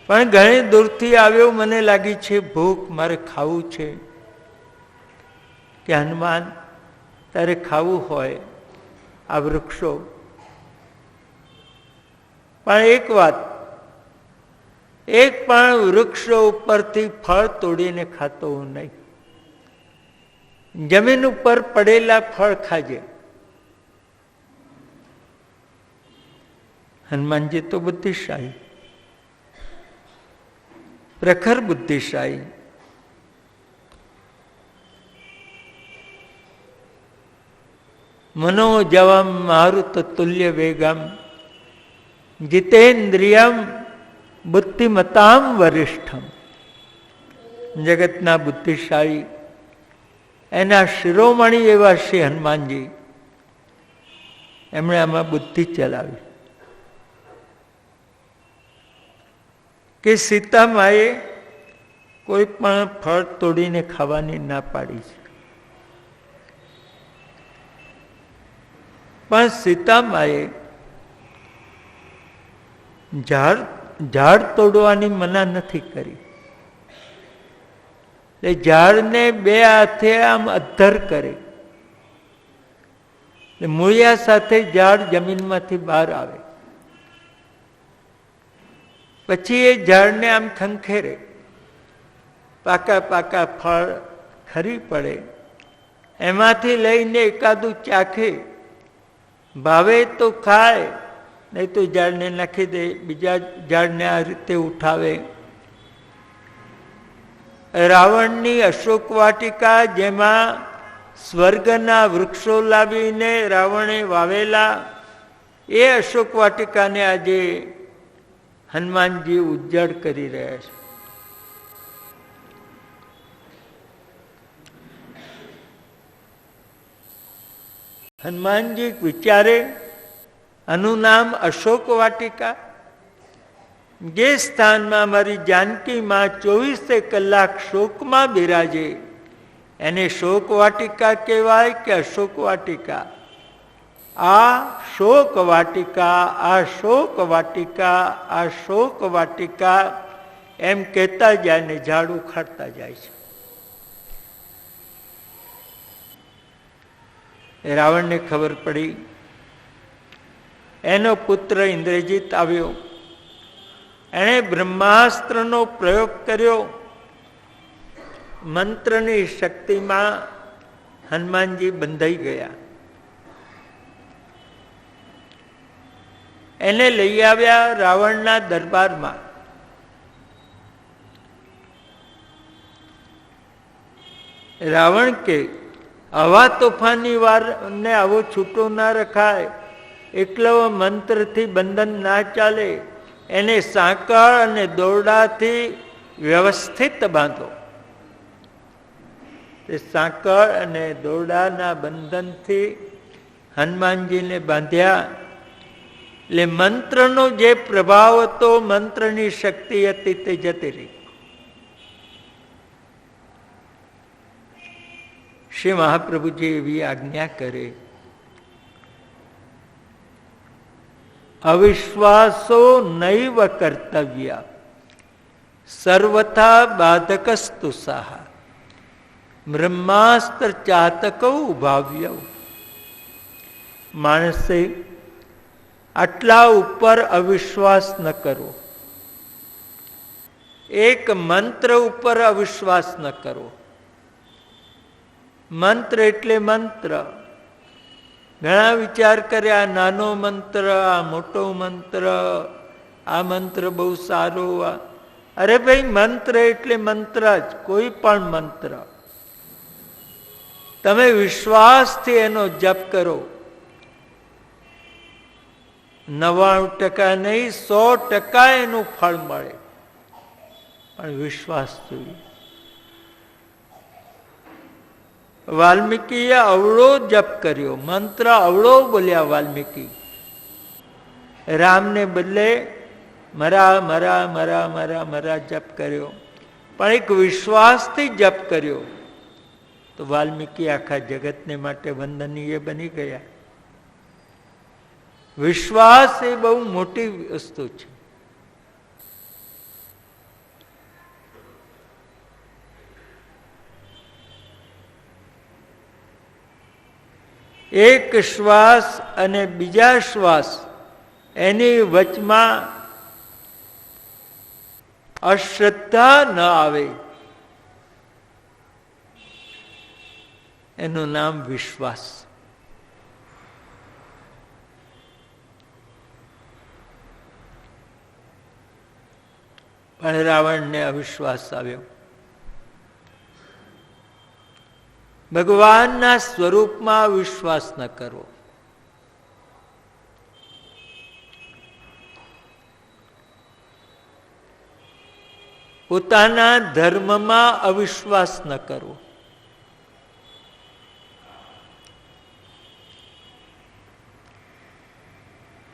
પણ ઘણી દૂરથી આવ્યો, મને લાગી છે ભૂખ, મારે ખાવું છે. કે હનુમાન, તારે ખાવું હોય આ વૃક્ષો, પણ એક વાત, એક પણ વૃક્ષો ઉપરથી ફળ તોડીને ખાતો હું નહીં. જમીન ઉપર પડેલા ફળ ખાજે. હનુમાનજી તો બુદ્ધિશાળી, પ્રખર બુદ્ધિશાળી. મનોજવમ મારુત તુલ્ય વેગમ જીતેન્દ્રિયમ બુદ્ધિમતામ વરિષ્ઠમ. જગતના બુદ્ધિશાળી, એના શિરોમણી એવા શ્રી હનુમાનજી, એમણે આમાં બુદ્ધિ ચલાવી. કે સીતામાએ કોઈ પણ ફળ તોડીને ખાવાની ના પાડી છે, પણ સીતામાએ ઝાડ તોડવાની મના નથી કરી. એટલે ઝાડને બે હાથે આમ અદ્ધર કરે, મૂળિયા સાથે ઝાડ જમીનમાંથી બહાર આવે. પછી એ ઝાડને આમ ખંખેરે, પાકા પાકા ફળ ખરી પડે, એમાંથી લઈને એકાદું ચાખે, ભાવે તો ખાય, નહીં તો ઝાડને નાખી દે, બીજા ઝાડને આ રીતે ઉઠાવે. રાવણની અશોક વાટિકા, જેમાં સ્વર્ગના વૃક્ષો લાવીને રાવણે વાવેલા, એ અશોક વાટિકાને આજે હનુમાનજી ઉજ્જડ કરી રહ્યા છે. હનુમાનજી વિચારે, આનું નામ અશોક વાટિકા. જે સ્થાનમાં મારી જાનકી માં 24 કલાક શોકમાં બિરાજે એને શોક વાટિકા કહેવાય કે અશોક વાટિકા? આ શોક વાટિકા, આ શોક વાટિકા, આ શોક વાટિકા એમ કહેતા જાય ને ઝાડ ઉખાડતા જાય છે. રાવણને ખબર પડી. એનો પુત્ર ઇન્દ્રજીત આવ્યો. એણે બ્રહ્માસ્ત્રનો પ્રયોગ કર્યો. મંત્રની શક્તિમાં હનુમાનજી બંધાઈ ગયા. એને લઈ આવ્યા રાવણના દરબારમાં. રાવણ કે આવા તોફાની વારને આવો છૂટો ના રખાય, એટલો મંત્રથી બંધન ના ચાલે, એને સાંકળ અને દોરડાથી વ્યવસ્થિત બાંધો. તે સાંકળ અને દોરડાના બંધનથી હનુમાનજીને બાંધ્યા. એટલે મંત્રનો જે પ્રભાવ હતો, મંત્રની શક્તિ હતી તે જતી રહી. શ્રી મહાપ્રભુજી એવી આજ્ઞા કરે, અવિશ્વાસો નૈવ કર્તવ્ય સર્વથા બાધકસ્તુ સાહા બ્રહ્માસ્ત્ર ચાતકૌ ભાવ્ય. માણસે આટલા ઉપર અવિશ્વાસ ન કરો. એક મંત્ર ઉપર અવિશ્વાસ ન કરો. મંત્ર એટલે મંત્ર. ઘણા વિચાર કર્યા, નાનો મંત્ર, આ મોટો મંત્ર, આ મંત્ર બહુ સારો. અરે ભાઈ, મંત્ર એટલે મંત્ર જ, કોઈ પણ મંત્ર. તમે વિશ્વાસથી એનો જપ કરો. 99% નહીં, 100% એનું ફળ મળે, પણ વિશ્વાસ જોઈએ. વાલ્મીકીએ અવળો જપ કર્યો, મંત્ર અવળો બોલ્યા વાલ્મીકી. રામને બદલે મરા મરા મરા મરા મરા જપ કર્યો, પણ એક વિશ્વાસથી જપ કર્યો તો વાલ્મીકી આખા જગતને માટે વંદનીય બની ગયા. વિશ્વાસ એ બહુ મોટી વસ્તુ છે. એક શ્વાસ અને બીજા શ્વાસ એની વચમાં અશ્રદ્ધા ન આવે, એનું નામ વિશ્વાસ. પણ રાવણને અવિશ્વાસ આવ્યો. ભગવાનના સ્વરૂપમાં વિશ્વાસ ન કરવો. પોતાના ધર્મમાં અવિશ્વાસ ન કરવો.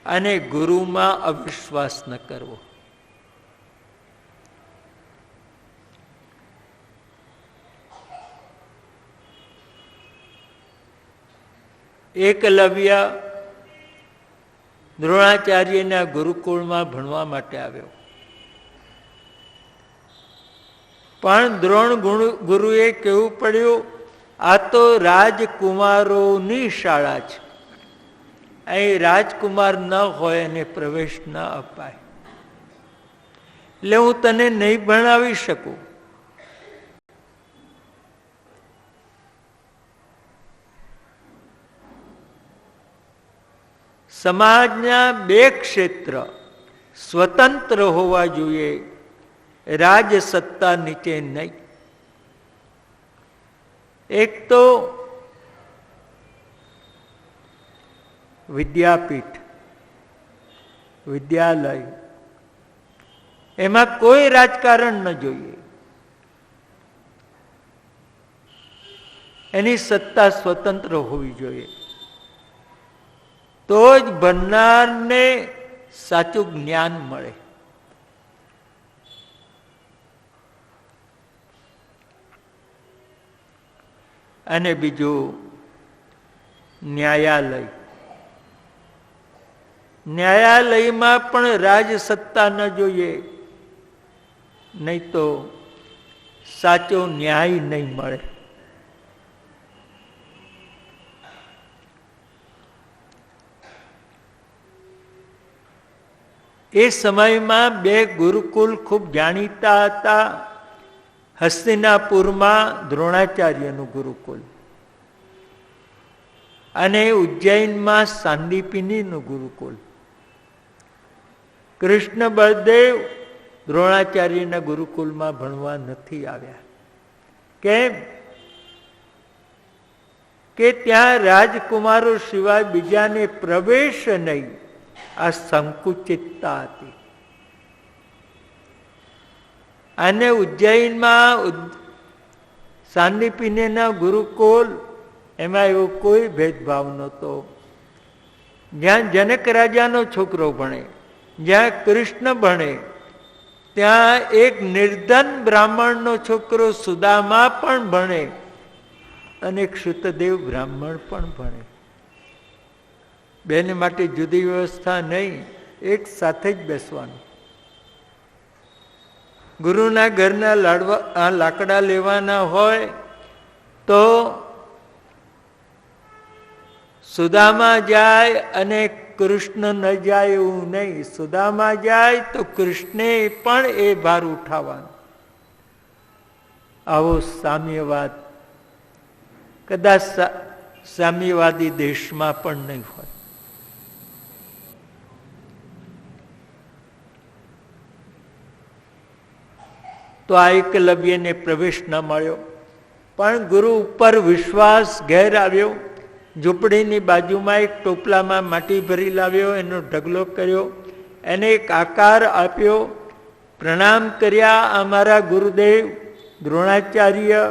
અને ગુરુમાં અવિશ્વાસ ન કરવો. એકલવ્ય દ્રોણાચાર્યના ગુરુકુળમાં ભણવા માટે આવ્યો. પણ દ્રોણ ગુરુએ કહેવું પડ્યું, આ તો રાજકુમારોની શાળા છે, અહીં રાજકુમાર ન હોય એને પ્રવેશ ન અપાય, એટલે હું તને નહીં ભણાવી શકું. સમાજના બે ક્ષેત્ર સ્વતંત્ર હોવા જોઈએ, રાજ સત્તા નીચે નહીં. એક તો વિદ્યાપીઠ, વિદ્યાલય, એમાં કોઈ રાજકારણ ન જોઈએ. એની સત્તા સ્વતંત્ર હોવી જોઈએ. તો જ ભણનારને સાચું જ્ઞાન મળે. અને બીજું ન્યાયાલય. ન્યાયાલયમાં પણ રાજસત્તા ન જોઈએ, નહીં તો સાચો ન્યાય નહીં મળે. એ સમયમાં બે ગુરુકુલ ખૂબ જાણીતા હતા. હસ્તિનાપુરમાં દ્રોણાચાર્યનું ગુરુકુલ અને ઉજ્જૈનમાં સાંદીપિનીનું ગુરુકુલ. કૃષ્ણ બળદેવ દ્રોણાચાર્યના ગુરુકુલમાં ભણવા નથી આવ્યા. કેમ? કે ત્યાં રાજકુમારો સિવાય બીજાને પ્રવેશ નહીં. આ સંકુચિતતા હતી. અને ઉજ્જૈનમાં સાંદીપિનીના ગુરુકુલ, એમાં એવો કોઈ ભેદભાવ નહોતો. જ્યાં જનક રાજાનો છોકરો ભણે, જ્યાં કૃષ્ણ ભણે, ત્યાં એક નિર્ધન બ્રાહ્મણનો છોકરો સુદામા પણ ભણે અને એક શુતદેવ બ્રાહ્મણ પણ ભણે. બેને માટે જુદી વ્યવસ્થા નહીં, એક સાથે જ બેસવાનું. ગુરુના ઘરના લાકડા લેવાના હોય તો સુદામા જાય અને કૃષ્ણ ન જાય એવું નહીં. સુદામા જાય તો કૃષ્ણે પણ એ ભાર ઉઠાવવાનો. આવો સામ્યવાદ કદાચ સામ્યવાદી દેશમાં પણ નહીં હોય. તો આ એકલવ્યને પ્રવેશ ન મળ્યો, પણ ગુરુ ઉપર વિશ્વાસ ઘેર આવ્યો. ઝૂંપડીની બાજુમાં એક ટોપલામાં માટી ભરી લાવ્યો, એનો ઢગલો કર્યો, એને એક આકાર આપ્યો, પ્રણામ કર્યા અમારા ગુરુદેવ દ્રોણાચાર્ય,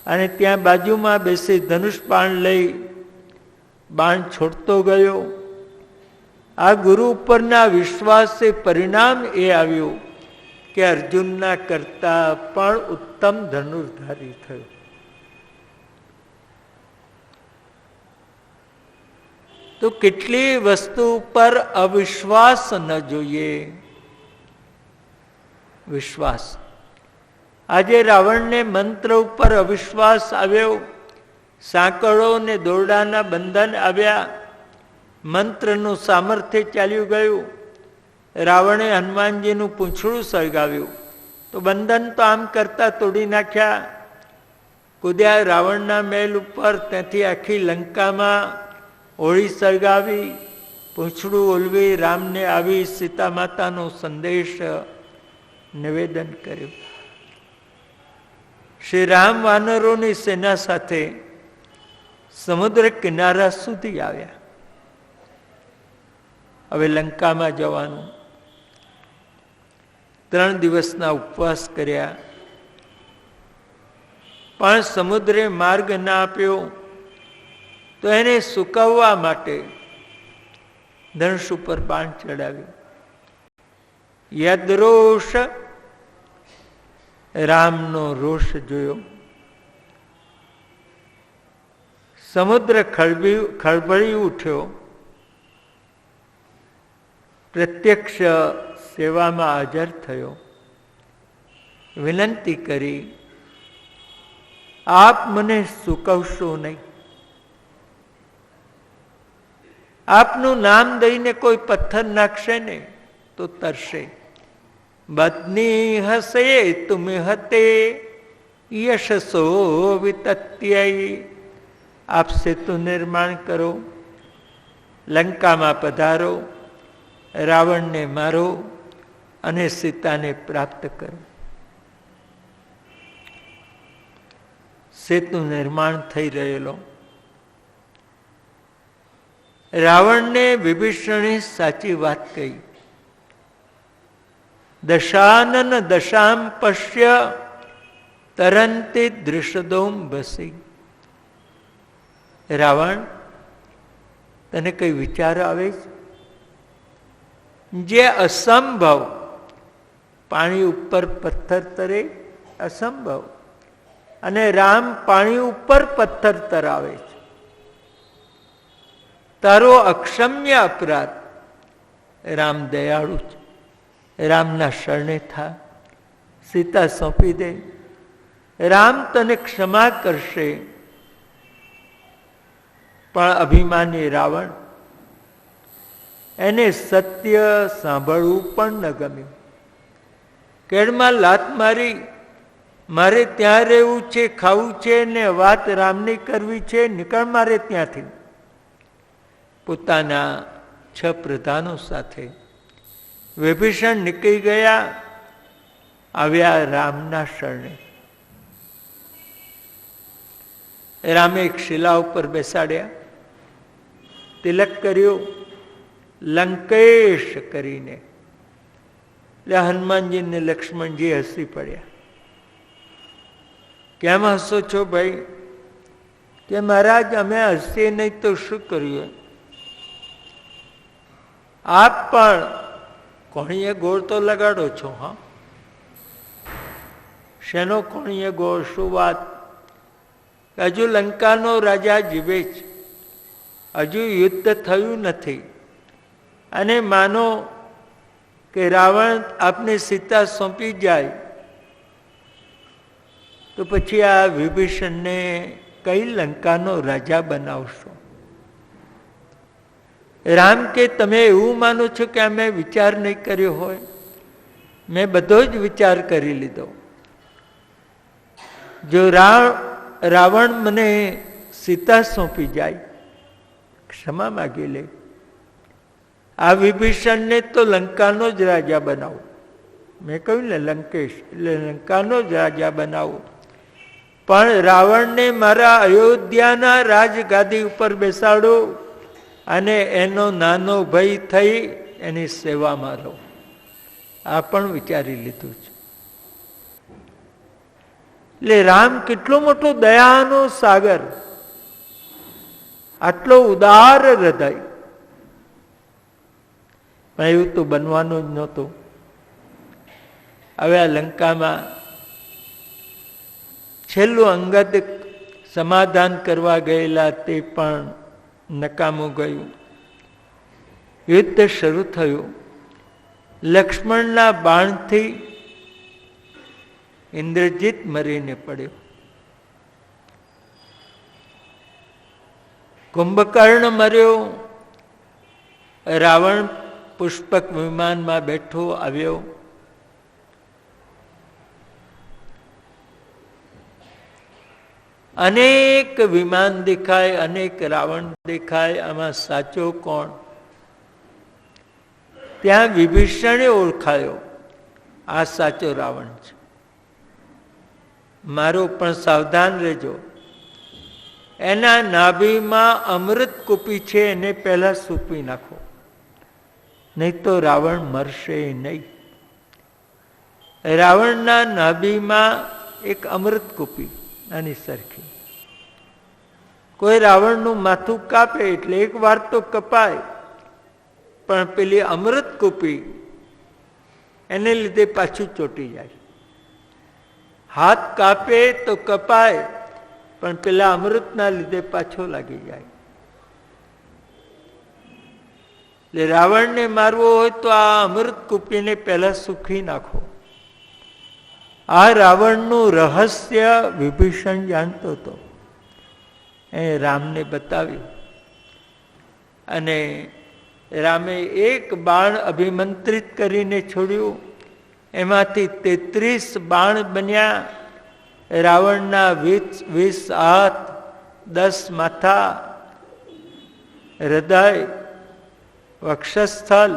અને ત્યાં બાજુમાં બેસી ધનુષ બાણ લઈ બાણ છોડતો ગયો. આ ગુરુ ઉપરના વિશ્વાસે પરિણામ એ આવ્યું કે અર્જુનના કરતા પણ ઉત્તમ ધનુર્ધારી થયો. તો કેટલી વસ્તુ પર અવિશ્વાસ ન જોઈએ. વિશ્વાસ. આજે રાવણને મંત્ર ઉપર અવિશ્વાસ આવ્યો. સાંકળો ને દોરડાના બંધન આવ્યા, મંત્રનું સામર્થ્ય ચાલ્યું ગયું. રાવણે હનુમાનજીનું પૂંછડું સળગાવ્યું તો બંધન તો આમ કરતા તોડી નાખ્યા. કૂદ્યા રાવણના મહેલ ઉપર, ત્યાંથી આખી લંકામાં હોળી સળગાવી, પૂંછડું ઓલવી રામને આવી સીતા માતાનો સંદેશ નિવેદન કર્યું. શ્રી રામ વાનરોની સેના સાથે સમુદ્ર કિનારા સુધી આવ્યા. હવે લંકામાં જવાનું. 3 દિવસના ઉપવાસ કર્યા, પણ સમુદ્રે માર્ગ ના આપ્યો. તો એને સુકાવવા માટે ધનુષ ઉપર બાણ ચડાવ્યું. યદ્રોષ, રામનો રોષ જોયો. સમુદ્ર ખળબળી ઉઠ્યો. પ્રત્યક્ષ સેવામાં હાજર થયો. વિનંતી કરી, આપ મને સૂકવશો નહીં. આપનું નામ દઈને કોઈ પથ્થર નાખશે ને તો તરશે. બદની હસે તુમે હતે યશસો વિતત્યય. આપ સેતુ નિર્માણ કરો, લંકામાં પધારો, રાવણને મારો અને સીતાને પ્રાપ્ત કરો. સેતુ નિર્માણ થઈ રહેલો. રાવણને વિભીષણે સાચી વાત કહી. દશાનન દશામ પશ્ય તરંતે દૃષદોમ બસી. રાવણ, તને કઈ વિચાર આવે છે? જે અસંભવ, પાણી ઉપર પથ્થર તરે, અસંભવ, અને રામ પાણી ઉપર પથ્થર તરાવે છે. તારો અક્ષમ્ય અપરાધ. રામ દયાળુ છે. રામના શરણે થા, સીતા સોંપી દે, રામ તને ક્ષમા કરશે. પણ અભિમાની રાવણ, એને સત્ય સાંભળવું પણ ન ગમ્યું. કેડમાં લાત મારી, મારે ત્યાં રહેવું છે, ખાવું છે, ને વાત રામની કરવી છે, નીકળ મારે ત્યાંથી. પોતાના 6 પ્રધાનો સાથે વિભીષણ નીકળી ગયા, આવ્યા રામના શરણે. રામે એક શિલા ઉપર બેસાડ્યા, તિલક કર્યું, લંકેશ કરીને. એટલે હનુમાનજી ને લક્ષ્મણજી હસી પડ્યા. કેમ હસો છો ભાઈ? કે મહારાજ, અમે હસીએ નહીં તો શું કરીએ? આપ પણ કોણીએ ગોળ તો લગાડો છો. હા, શેનો કોણીએ ગોળ? શું વાત? હજુ લંકાનો રાજા જીવે છે, હજુ યુદ્ધ થયું નથી, અને માનો કે રાવણ આપને સીતા સોંપી જાય તો પછી આ વિભીષણને કઈ લંકાનો રાજા બનાવશો? રામ કે તમે એવું માનો છો કે અમે વિચાર નહીં કર્યો હોય? મેં બધો જ વિચાર કરી લીધો. જો રાવણ મને સીતા સોંપી જાય, ક્ષમા માગી લે. આ વિભીષણને તો લંકાનો જ રાજા બનાવો. મેં કહ્યું ને લંકેશ, એટલે લંકાનો જ રાજા બનાવો. પણ રાવણને મારા અયોધ્યાના રાજગાદી ઉપર બેસાડો, અને એનો નાનો ભાઈ થઈ એની સેવામાં રહો. આ પણ વિચારી લીધું છે. એટલે રામ કેટલો મોટો દયાનો સાગર, આટલો ઉદાર હૃદય. પણ એવું તો બનવાનું જ નહોતું. હવે આ લંકામાં છેલ્લું અંગદ સમાધાન કરવા ગયેલા તે પણ નકામું ગયું. યુદ્ધ શરૂ થયું. લક્ષ્મણના બાણથી ઇન્દ્રજીત મરીને પડ્યો. કુંભકર્ણ મર્યો. રાવણ પુષ્પક વિમાનમાં બેઠો આવ્યો. અનેક વિમાન દેખાય, અનેક રાવણ દેખાય. આમાં સાચો કોણ? ત્યાં વિભીષણે ઓળખાયો, આ સાચો રાવણ છે. મારો પણ સાવધાન રહેજો. એના નાભીમાં અમૃત કૂપી છે, એને પહેલા સૂપી નાખો, નહીં તો રાવણ મરશે નહીં. રાવણના નાભીમાં એક અમૃત કૂપી આની સરખી. કોઈ રાવણનું માથું કાપે એટલે એક વાર તો કપાય, પણ પેલી અમૃત કૂપી એને લીધે પાછું ચોટી જાય. હાથ કાપે તો કપાય, પણ પેલા અમૃતના લીધે પાછો લાગી જાય. એટલે રાવણને મારવો હોય તો આ અમૃત કૂપીને પહેલા સૂકી નાખો. આ રાવણનું રહસ્ય વિભીષણ જાણતો હતો. એ રામને બતાવ્યું, અને રામે એક બાણ અભિમંત્રિત કરીને છોડ્યું. એમાંથી 33 બાણ બન્યા. રાવણના 20 હાથ, 10 માથા, હૃદય, વક્ષસ્થળ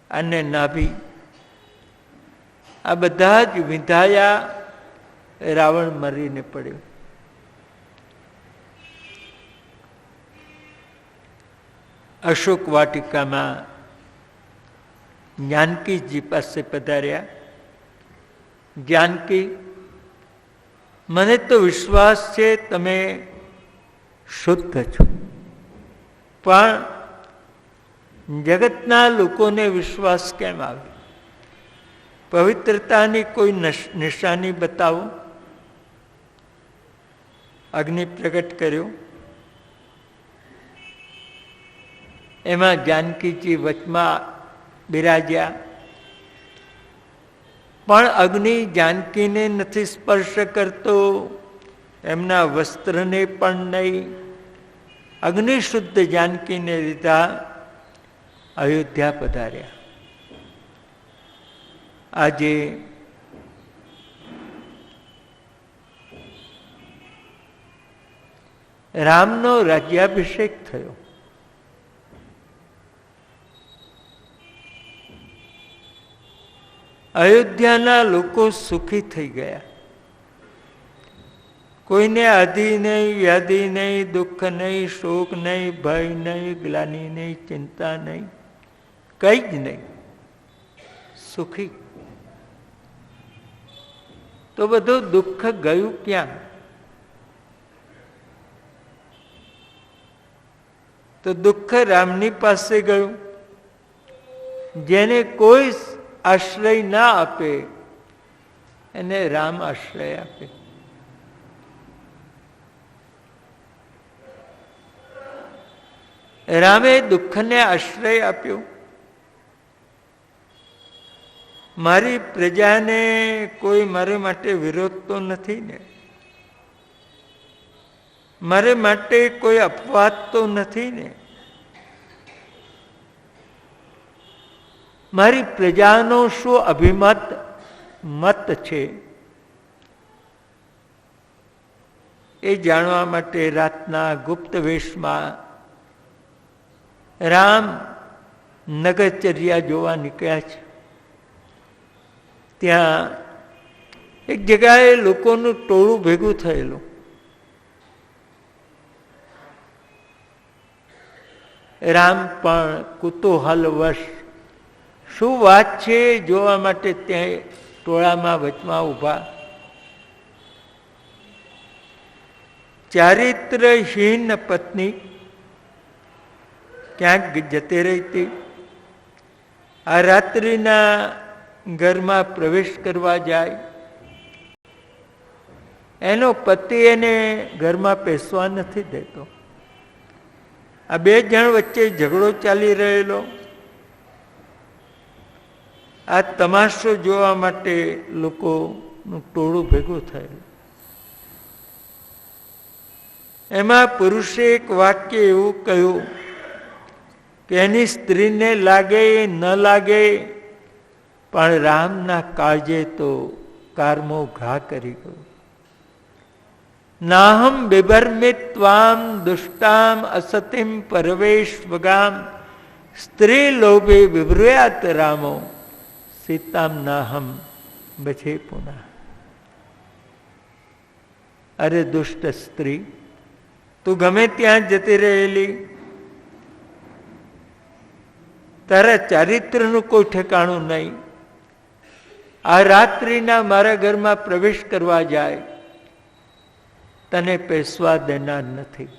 અને નાભી, આ બધા જ વિંધાયા. રાવણ મરીને પડ્યો. અશોક વાટિકામાં જાનકીજી પાસે પધાર્યા. જાનકી, મને તો વિશ્વાસ છે તમે શુદ્ધ છો, પણ જગતના લોકોને વિશ્વાસ કેમ આવે? પવિત્રતાની કોઈ નિશાની બતાવો. અગ્નિ પ્રગટ કર્યો. એમાં જાનકીજી વચમાં બિરાજ્યા, પણ અગ્નિ જાનકીને નથી સ્પર્શ કરતો, એમના વસ્ત્રને પણ નહીં. અગ્નિ શુદ્ધ જાનકીને લીધા અયોધ્યા પધાર્યા. આજે રામનો રાજ્યાભિષેક થયો. અયોધ્યાના લોકો સુખી થઈ ગયા. કોઈને આધિ નહીં, વ્યાધિ નહીં, દુઃખ નહીં, શોક નહીં, ભય નહીં, ગ્લાનિ નહીં, ચિંતા નહીં, કંઈ જ નહીં, સુખી. તો બધું દુઃખ ગયું ક્યાં? તો દુઃખ રામની પાસે ગયું. જેને કોઈ આશ્રય ના આપે એને રામ આશ્રય આપે. રામે દુઃખને આશ્રય આપ્યો. મારી પ્રજાને કોઈ મારે માટે વિરોધ તો નથી ને, મારે માટે કોઈ અપવાદ તો નથી ને. મારી પ્રજાનો શું અભિમત મત છે એ જાણવા માટે રાતના ગુપ્ત વેશમાં રામ નગરચર્યા જોવા નીકળ્યા છે. ત્યાં એક જગ્યાએ લોકોનું ટોળું ભેગું થયેલું. રામ પણ કુતૂહલવશ શું વાત છે જોવા માટે ત્યાં ટોળામાં વચમાં ઊભા. ચારિત્રહીન પત્ની ક્યાંક જતી રહી હતી. આ રાત્રિના ઘરમાં પ્રવેશ કરવા જાય. એનો પતિ એને ઘરમાં પેસવા નથી દેતો. આ બે જણ વચ્ચે ઝઘડો ચાલી રહેલો. આ તમાશો જોવા માટે લોકોનું ટોળું ભેગું થયેલું. એમાં પુરુષે એક વાક્ય એવું કહ્યું કે એની સ્ત્રીને લાગે ન લાગે, પણ રામના કાળજે તો કારમો ઘા કરી ગયો. નાહમ બિભર્મિત ત્વામ દુષ્ટામ અસતિમ પરવેશવગામ સ્ત્રી લોભે વિભ્રુયાત રામો સીતામ નાહમ બચે પુનઃ. અરે દુષ્ટ સ્ત્રી, તું ગમે ત્યાં જતી રહેલી, તારા ચારિત્રનું કોઈ ઠેકાણું નહીં. આ રાત્રિના મારા ઘરમાં પ્રવેશ કરવા જાય, તને પેસવા દેનાર નથી.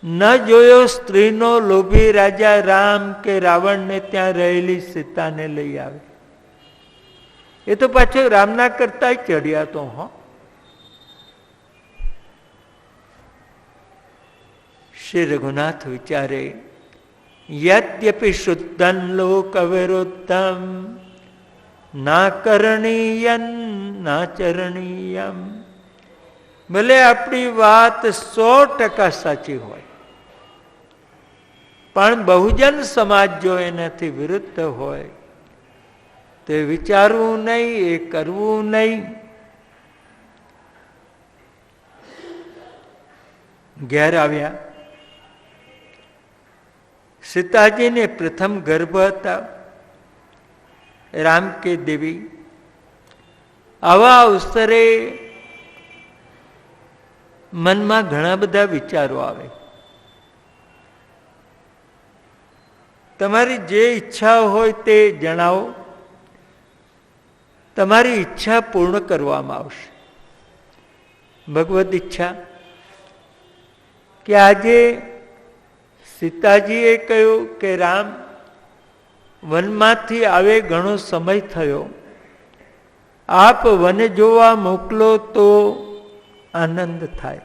ન જોયો સ્ત્રીનો લોભી રાજા રામ કે રાવણને ત્યાં રહેલી સીતાને લઈ આવે. એ તો પાછો રામના કરતા ચડ્યા તો હો. શ્રી રઘુનાથ વિચારે, યદ્યપિ શુદ્ધં લોક વિરુદ્ધમ ના કરણીયન ના ચરણીયમ. ભલે આપણી વાત 100% સાચી હોય, પણ બહુજન સમાજ જો એનાથી વિરુદ્ધ હોય તે વિચારવું નહીં, એ કરવું નહીં. ઘેર આવ્યા. સીતાજીને પ્રથમ ગર્ભ હતા. રામ કે દેવી, આવા અવસરે મનમાં ઘણા બધા વિચારો આવે. તમારી જે ઈચ્છા હોય તે જણાવો, તમારી ઈચ્છા પૂર્ણ કરવામાં આવશે. ભગવદ ઈચ્છા કે આજે સીતાજીએ કહ્યું કે રામ વનમાંથી આવે ઘણો સમય થયો, આપ વન જોવા મોકલો તો આનંદ થાય.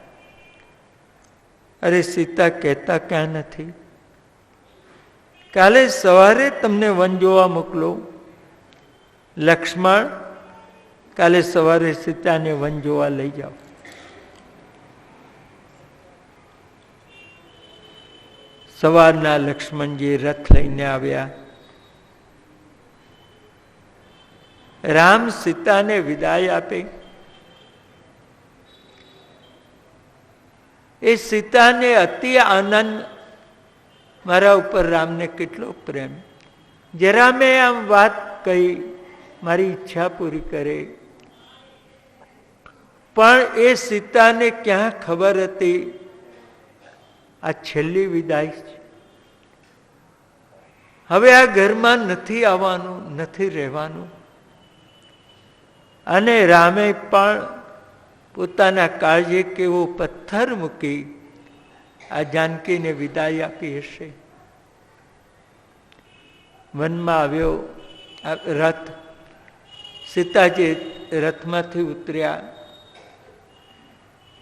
અરે સીતા કહેતા ક્યાં નથી, કાલે સવારે તમને વન જોવા મોકલો. લક્ષ્મણ કાલે સવારે સીતાને વન જોવા લઈ જાઓ. સવારના લક્ષ્મણજી રથ લઈને આવ્યા. રામ સીતાને વિદાય આપે. એ સીતાને અતિ આનંદ, મારા ઉપર રામને કેટલો પ્રેમ. જરા મેં આમ વાત કહી, મારી ઈચ્છા પૂરી કરે, પણ એ સીતાને ક્યાં ખબર હતી આ છેલ્લી વિદાય છે. હવે આ ઘરમાં નથી આવવાનું, નથી રહેવાનું. અને રામે પણ પોતાના કાળજે કેવો પથ્થર મૂકી આ જાનકીને વિદાય આપી હશે. વનમાં આવ્યો રથ, સીતાજી રથમાંથી ઉતર્યા.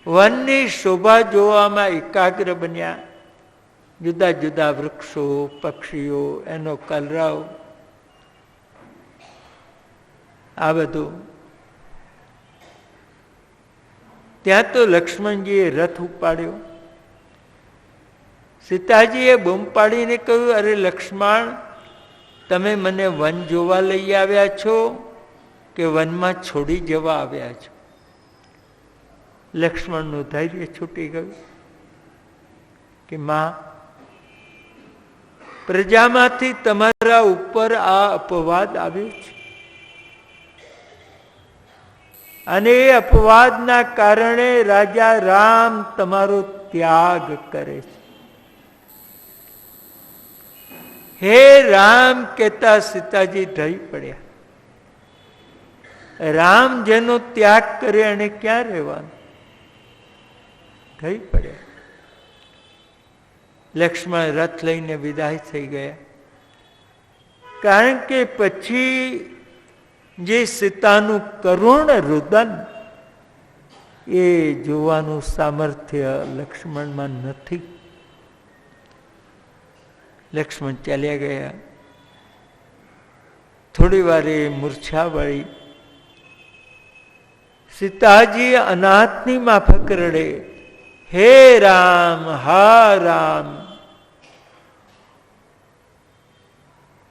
વનની શોભા જોવામાં એકાગ્ર બન્યા. જુદા જુદા વૃક્ષો, પક્ષીઓ, એનો કલરવ, આ બધું. ત્યાં તો લક્ષ્મણજીએ રથ ઉપાડ્યો. સીતાજીએ બૂમ પાડીને કહ્યું, અરે લક્ષ્મણ, તમે મને વન જોવા લઈ આવ્યા છો કે વનમાં છોડી જવા આવ્યા છો? લક્ષ્મણનું ધૈર્ય છૂટી ગયું કે માં, પ્રજામાંથી તમારા ઉપર આ અપવાદ આવ્યો છે, અને એ અપવાદના કારણે રાજા રામ તમારો ત્યાગ કરે છે. હે રામ કહેતા સીતાજી ઢળી પડ્યા. રામ જેનો ત્યાગ કરે એને ક્યાં રહેવાનું? ઢળી પડ્યા. લક્ષ્મણ રથ લઈને વિદાય થઈ ગયા. કારણ કે પછી જે સીતાનું કરુણ રુદન એ જોવાનું સામર્થ્ય લક્ષ્મણમાં નથી. લક્ષ્મણ ચાલ્યા ગયા. થોડી વાર એ મૂર્છા વળી. સીતાજી અનાથની માફક રડે, હે રામ, હા રામ.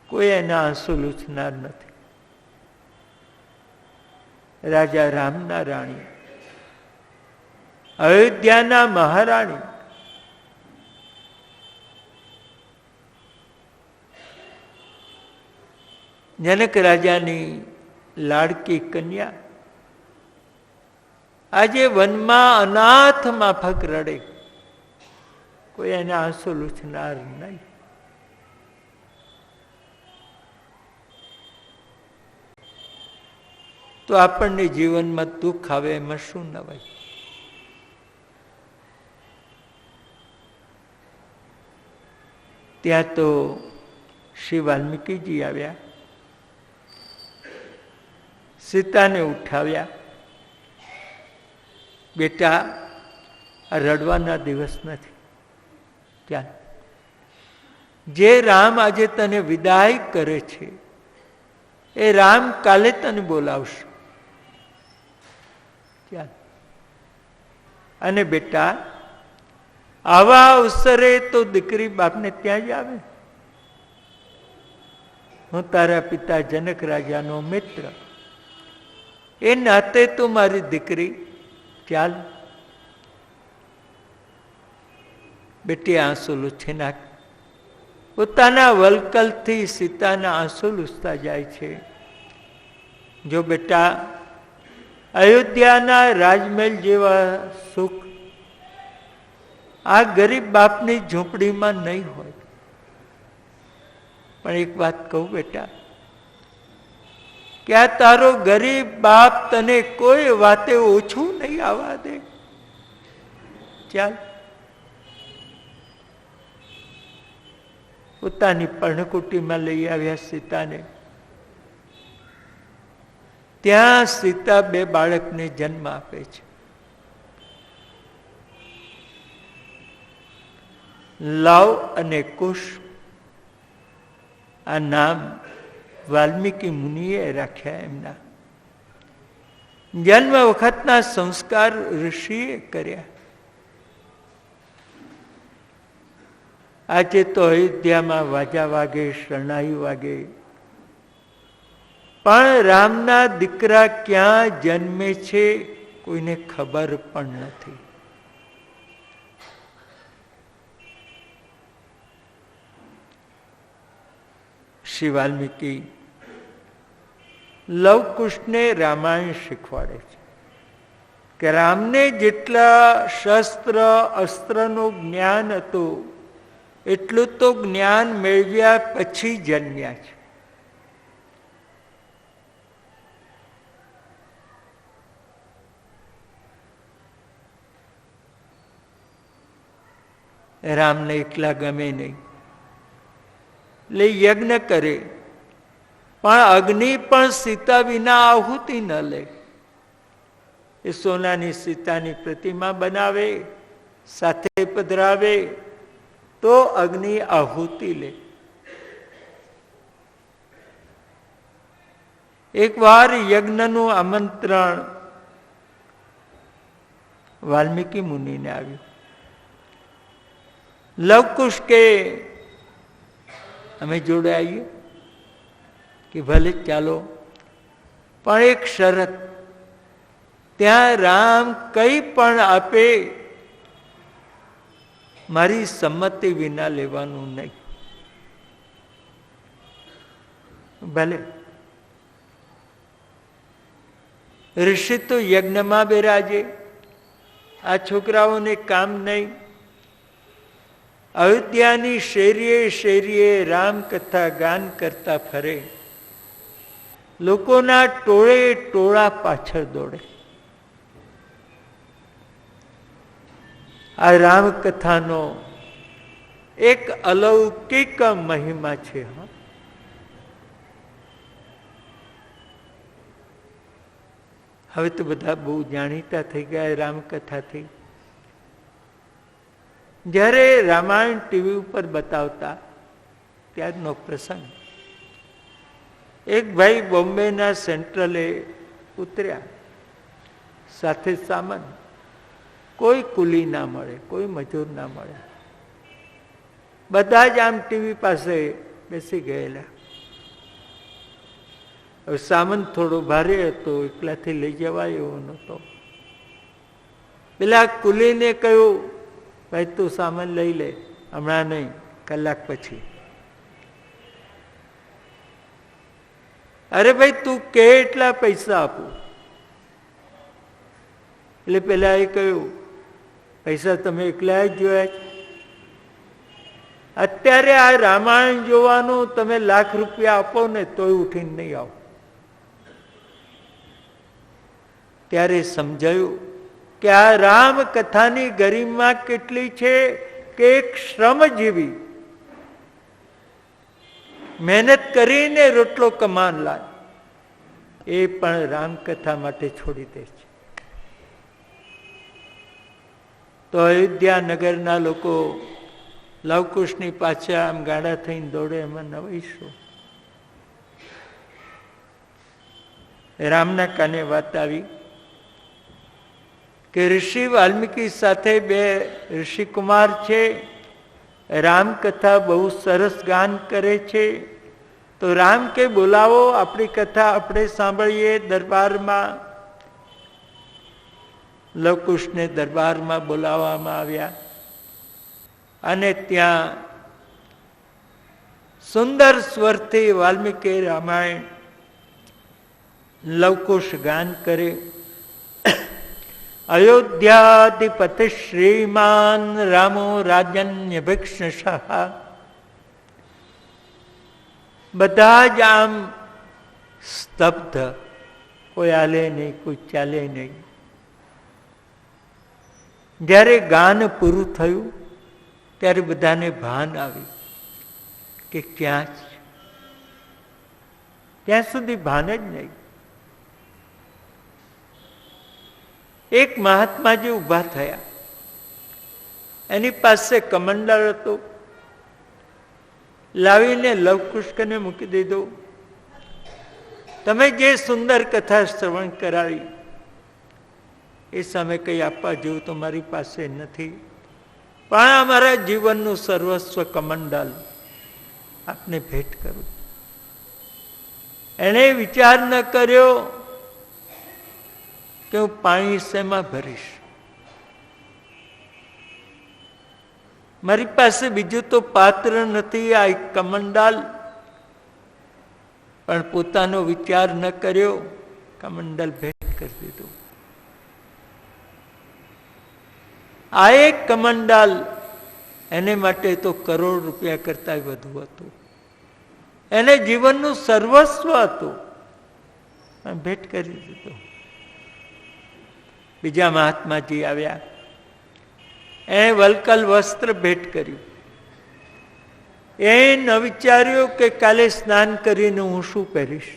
કોઈ એના આંસુ લૂછનાર નથી. રાજા રામના રાણી, અયોધ્યાના મહારાણી, જનક રાજાની લાડકી કન્યા આજે વનમાં અનાથ માફક રડે. કોઈ એના આંસુ લૂછનાર નહીં. તો આપણને જીવનમાં દુઃખ આવે એમાં શું નવાય? ત્યાં તો શ્રી વાલ્મીકીજી આવ્યા. સીતાને ઉઠાવ્યા. બેટા, આ રડવાના દિવસ નથી. ત્યાં જે રામ આજે તને વિદાય કરે છે એ રામ કાલે તને બોલાવશે. અને બેટા, આવા અવસરે તો દીકરી બાપને ત્યાં જ આવે. હું તારા પિતા જનક રાજાનો મિત્ર, એ નાતે તું મારી દીકરી ચાલ. બેટી આંસુ લૂછી નાખ. પોતાના વલકલથી સીતાના આંસુ લૂછતા જાય છે. જો બેટા, અયોધ્યાના રાજમહેલ જેવા સુખ આ ગરીબ બાપની ઝૂંપડીમાં નહીં હોય. પણ એક વાત કહું બેટા, કે આ તારો ગરીબ બાપ તને કોઈ વાતે ઓછું નહીં આવવા દે. ચાલ. પોતાની પર્ણકુટીમાં લઈ આવ્યા સીતાને. ત્યાં સીતા 2 બાળકને જન્મ આપે છે. લવ અને કુશ. આ નામ વાલ્મીકી મુનિએ રાખ્યા એમના. જન્મ વખતના સંસ્કાર ઋષિએ કર્યા. આજે તો અયોધ્યામાં વાજા વાગે, શરણાઈ વાગે, પણ રામના દીકરા ક્યાં જન્મે છે કોઈને ખબર પણ નથી. શ્રી વાલ્મીકી લવકુશને રામાયણ શીખવાડે છે કે રામને જેટલા શસ્ત્ર અસ્ત્રનું જ્ઞાન હતું એટલું તો જ્ઞાન મેળવ્યા પછી જન્મ્યા છે. રામને એકલા ગમે નહીં, એટલે યજ્ઞ કરે, પણ અગ્નિ પણ સીતા વિના આહુતિ ન લે. એ સોનાની સીતાની પ્રતિમા બનાવે, સાથે પધરાવે, તો અગ્નિ આહુતિ લે. એક વાર યજ્ઞનું આમંત્રણ વાલ્મીકી મુનિને આવ્યું. લવકુશ કે અમે જોડે આવીએ, કે ભલે ચાલો, પણ એક શરત, ત્યાં રામ કંઈ પણ આપે મારી સંમતિ વિના લેવાનું નહીં. ભલે. ઋષિ તો યજ્ઞમાં બિરાજે, આ છોકરાઓને કામ નહીં. અયોધ્યાની શેરીએ શેરીએ રામકથા ગાન કરતા ફરે, લોકોના ટોળે ટોળા પાછળ દોડે. આ રામકથાનો એક અલૌકિક મહિમા છે. હવે તો બધા બહુ જાણીતા થઈ ગયા રામકથાથી. જ્યારે રામાયણ ટીવી ઉપર બતાવતા ત્યારનો પ્રસંગ, એક ભાઈ બોમ્બેના સેન્ટ્રલે ઉતર્યા, સાથે સામાન. કોઈ કુલી ના મળે, કોઈ મજૂર ના મળે, બધા જ આમ ટીવી પાસે બેસી ગયેલા. હવે સામાન થોડો ભારે હતો, એકલાથી લઈ જવાય એવો નહોતો. પેલા કુલીને કહ્યું, ભાઈ તું સામાન લઈ લે, હમણાં નહીં, કલાક પછી. અરે ભાઈ તું કે એટલા પૈસા આપું. એટલે પેલા એ કહ્યું, પૈસા તમે એકલા જ જોયા છે? અત્યારે આ રામાયણ જોવાનું તમે ₹1,00,000 આપો ને તોય ઉઠીને નહીં આવો. ત્યારે સમજાયું કે આ રામ કથાની ગરિમા કેટલી છે કે એક શ્રમજીવી મહેનત કરીને રોટલો કમાન લાય, એ પણ રામકથા માટે છોડી દે છે. તો અયોધ્યા નગરના લોકો લવકુશની પાછળ આમ ગાડા થઈને દોડે, એમાં નવાઈશું. રામના કાને વાત આવી કે ઋષિ વાલ્મીકી સાથે 2 ઋષિકુમાર છે, રામકથા બહુ સરસ ગાન કરે છે, તો રામ કે બોલાવો, આપણી કથા આપણે સાંભળીએ દરબારમાં. લવકુશને દરબારમાં બોલાવવામાં આવ્યા અને ત્યાં સુંદર સ્વરથી વાલ્મીકી રામાયણ લવકુશ ગાન કરે. અયોધ્યાધિપતિ શ્રીમાન રામો રાજન્યભિક્ષશઃ બધા જ આમ સ્તબ્ધ, કોઈ હાલે નહીં, કોઈ ચાલે નહીં. જ્યારે ગાન પૂરું થયું ત્યારે બધાને ભાન આવ્યું કે ક્યાં છે. ત્યાં સુધી ભાન જ નહીં. એક મહાત્માજી ઊભા થયા, એની પાસે કમંડળ હતો, લાવીને લવકુશને મૂકી દીધો. તમે જે સુંદર કથા શ્રવણ કરાવી એ સામે કંઈ આપવા જેવું તો મારી પાસે નથી, પણ અમારા જીવનનું સર્વસ્વ કમંડલ આપને ભેટ કરું. એણે વિચાર ન કર્યો કે હું પાણી શેમાં ભરીશ, મારી પાસે બીજું તો પાત્ર નથી, આ એક કમંડાલ. પણ પોતાનો વિચાર ન કર્યો, કમંડલ ભેટ કરી દીધું. આ એક કમંડાલ એને માટે તો કરોડ રૂપિયા કરતા વધુ હતું. એને જીવનનું સર્વસ્વ હતું, ભેટ કરી દીધું. બીજા મહાત્માજી આવ્યા, એને વલકલ વસ્ત્ર ભેટ કર્યું. એ ન વિચાર્યું કે કાલે સ્નાન કરીને હું શું પહેરીશ.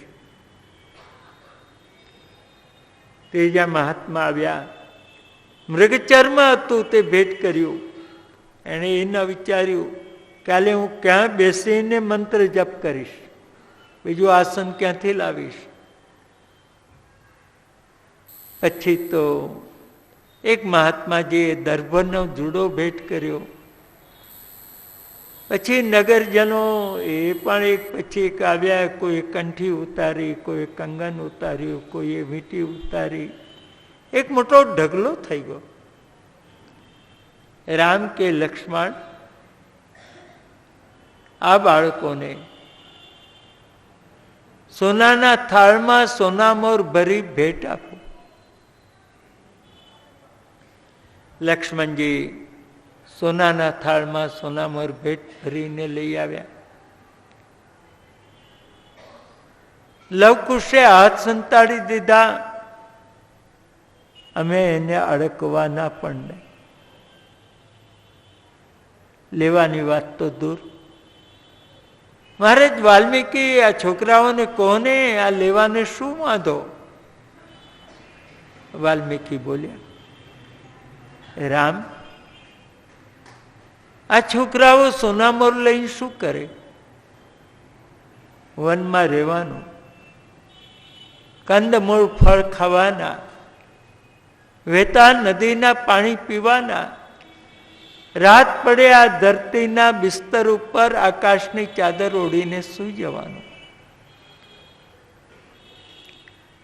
ત્રીજા મહાત્મા આવ્યા, મૃગચર્મ હતું તે ભેટ કર્યું. એને એ ન વિચાર્યું કાલે હું ક્યાં બેસીને મંત્ર જપ કરીશ, બીજું આસન ક્યાંથી લાવીશ. પછી તો એક મહાત્માજીએ દર્ભનો જુડો ભેટ કર્યો. પછી નગરજનો એ પણ એક પછી એક આવ્યા, કોઈ કંઠી ઉતારી, કોઈ કંગન ઉતાર્યું, કોઈએ વીંટી ઉતારી. એક મોટો ઢગલો થઈ ગયો. રામ કે લક્ષ્મણ, આ બાળકોને સોનાના થાળમાં સોનામોર ભરી ભેટ આપો. લક્ષ્મણજી સોનાના થાળમાં સોનામોર ભેટ ભરીને લઈ આવ્યા. લવકુશે હાથ સંતાડી દીધા. અમે એને અડકવાના પણ નહીં. લેવાની વાત તો દૂર. મહારાજ વાલ્મીકી આ છોકરાઓને કોને આ લેવાને શું વાંધો? વાલ્મીકી બોલ્યા, રામ, આ છોકરાઓ સોનામોર લઈને શું કરે? વનમાં રહેવાનું, કંદમૂળ ફળ ખાવાના, વહેતા નદીના પાણી પીવાના, રાત પડે આ ધરતીના બિસ્તર ઉપર આકાશની ચાદર ઓઢીને સૂઈ જવાનું.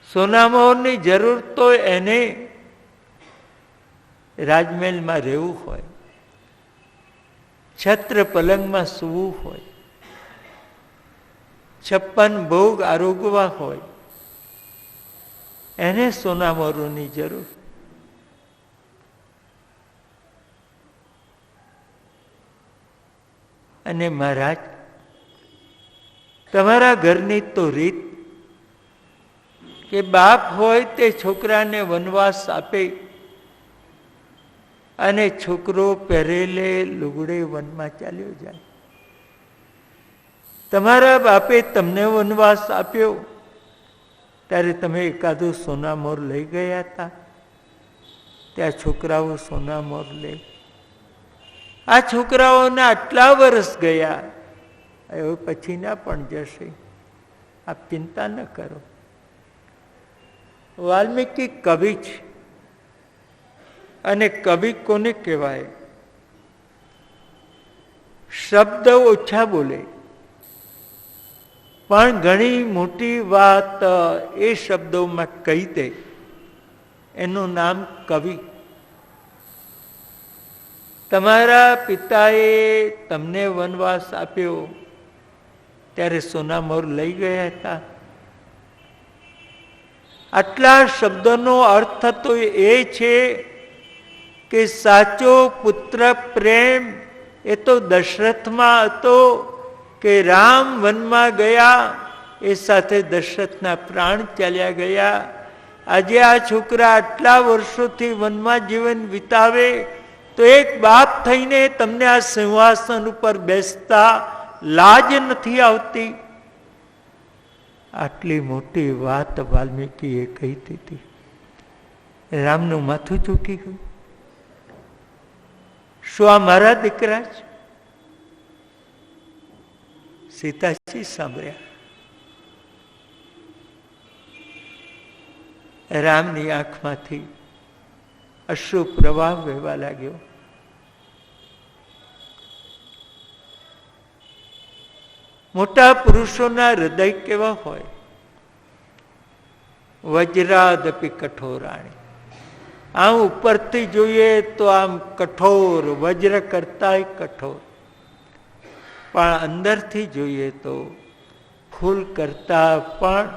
સોનામોરની જરૂર તો એને રાજમહેલમાં રહેવું હોય, છત્ર પલંગમાં સૂવું હોય, 56 ભોગ આરોગવા હોય, એને સોનામોરની જરૂર. અને મહારાજ, તમારા ઘરની તો રીત કે બાપ હોય તે છોકરાને વનવાસ આપે અને છોકરો પહેરેલે લુગડે વનમાં ચાલ્યો જાય. તમારા બાપે તમને વનવાસ આપ્યો ત્યારે તમે એકાદું સોનામોર લઈ ગયા હતા. ત્યાં છોકરાઓ સોનામોર લે. આ છોકરાઓના આટલા વર્ષ ગયા, હવે પછીના પણ જશે, આપ ચિંતા ન કરો. વાલ્મીકી કવિ છે, અને કવિ કોને કહેવાય? શબ્દ ઓછા બોલે, પણ ઘણી મોટી વાત એ શબ્દોમાં કહી દે. એનું નામ કવિ. તમારા પિતાએ તમને વનવાસ આપ્યો ત્યારે સોનામોર લઈ ગયા હતા. આટલા શબ્દોનો અર્થ તો એ છે કે સાચો પુત્ર પ્રેમ એ તો દશરથમાં હતો, કે રામ વનમાં ગયા, એ સાથે દશરથના પ્રાણ ચાલ્યા ગયા. આજે આ છોકરા આટલા વર્ષોથી વનમાં જીવન વિતાવે તો એક બાપ થઈને તમને આ સિંહાસન ઉપર બેસતા લાજ નથી આવતી? આટલી મોટી વાત વાલ્મીકીએ કહી દીધી. રામનું માથું ચૂકી ગયું. શું આ મારા દીકરા છે? સીતાજી સાંભળ્યા. રામની આંખમાંથી અશ્રુ પ્રવાહ વહેવા લાગ્યો. મોટા પુરુષોના હૃદય કેવા હોય? વજ્રાદપી કઠોરાણી. આમ ઉપરથી જોઈએ તો આમ કઠોર, વજ્ર કરતાય કઠોર, પણ અંદરથી જોઈએ તો ફૂલ કરતા પણ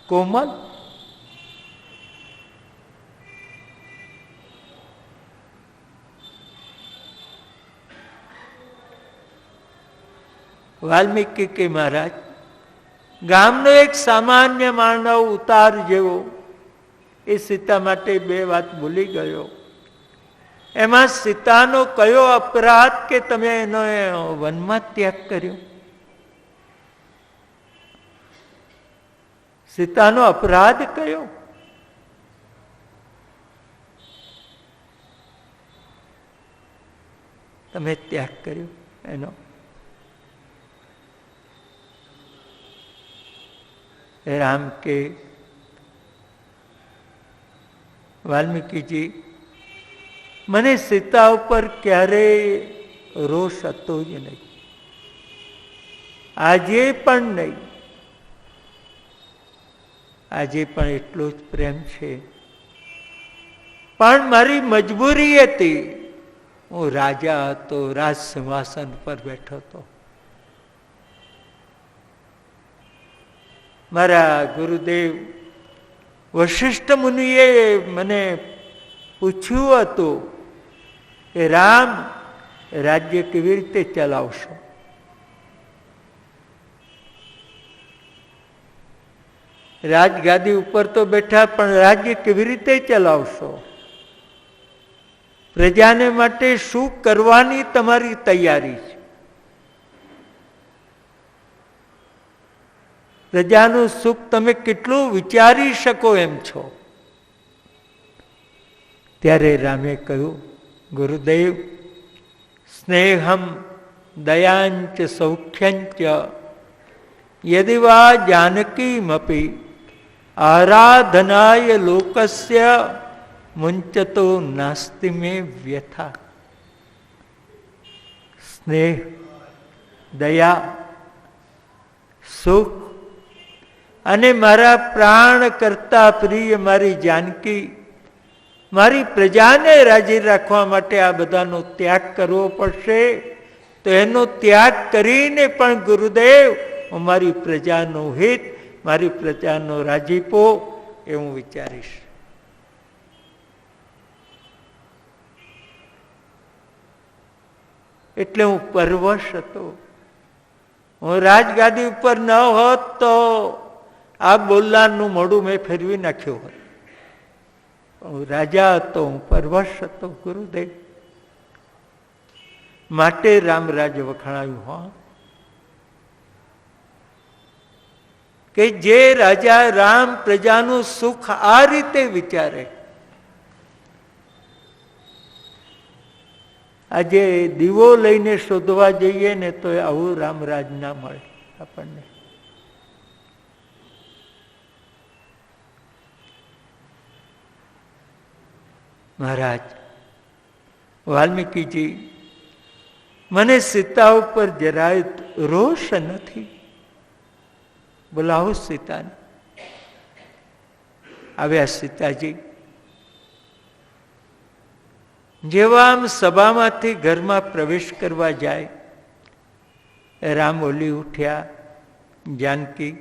કોમલ. વાલ્મીકી કે મહારાજ, ગામનો એક સામાન્ય માનવ ઉતાર જેવો એ સીતા માટે બે વાત ભૂલી ગયો. એમાં સીતાનો કયો અપરાધ કે તમે એનો વનમાં ત્યાગ કર્યો? સીતાનો અપરાધ કયો? તમે ત્યાગ કર્યો એનો? રામ કે વાલ્મીકીજી, મને સીતા ઉપર ક્યારેય રોષ હતો જ નહીં, આજે પણ નહીં. આજે પણ એટલો જ પ્રેમ છે, પણ મારી મજબૂરી હતી. હું રાજા હતો, રાજ સિંહાસન પર બેઠો હતો. મારા ગુરુદેવ વશિષ્ઠ મુનિએ મને પૂછ્યું હતું કે રામ, રાજ્ય કેવી રીતે ચલાવશો? રાજગાદી ઉપર તો બેઠા, પણ રાજ્ય કેવી રીતે ચલાવશો? પ્રજાને માટે શું કરવાની તમારી તૈયારી છે? પ્રજાનું સુખ તમે કેટલું વિચારી શકો એમ છો? ત્યારે રામે કહ્યું, ગુરુદેવ, સ્નેહમ દયાંચ સૌખ્યંચ યદિ વા જાનકીમપી આરાધનાય લોકસ્ય મુંચતો નાસ્તિ મે વ્યથા. સ્નેહ, દયા, સુખ અને મારા પ્રાણ કરતા પ્રિય મારી જાનકી, મારી પ્રજાને રાજી રાખવા માટે આ બધાનો ત્યાગ કરવો પડશે. તો એનો ત્યાગ કરીને પણ ગુરુદેવ, હું મારી પ્રજાનું હિત, મારી પ્રજાનો રાજીપો એ હું વિચારીશ. એટલે હું પરવશ હતો. હું રાજગાદી ઉપર ન હોત તો આ બોલનારનું મોઢું મેં ફેરવી નાખ્યું હોત. હું રાજા હતો, હું પરવશ હતો ગુરુદેવ. માટે રામરાજ વખણાયું. હા, કે જે રાજા રામ પ્રજાનું સુખ આ રીતે વિચારે. આજે દીવો લઈને શોધવા જઈએ ને તો આવું રામરાજ ના મળે આપણને. મહારાજ વાલ્મીકીજી, મને સીતા ઉપર જરાય રોષ નથી. બોલાવો સીતાને. આવ્યા સીતાજી. જેવા આમ સભામાંથી ઘરમાં પ્રવેશ કરવા જાય, રામ બોલી ઉઠ્યા, જાનકી,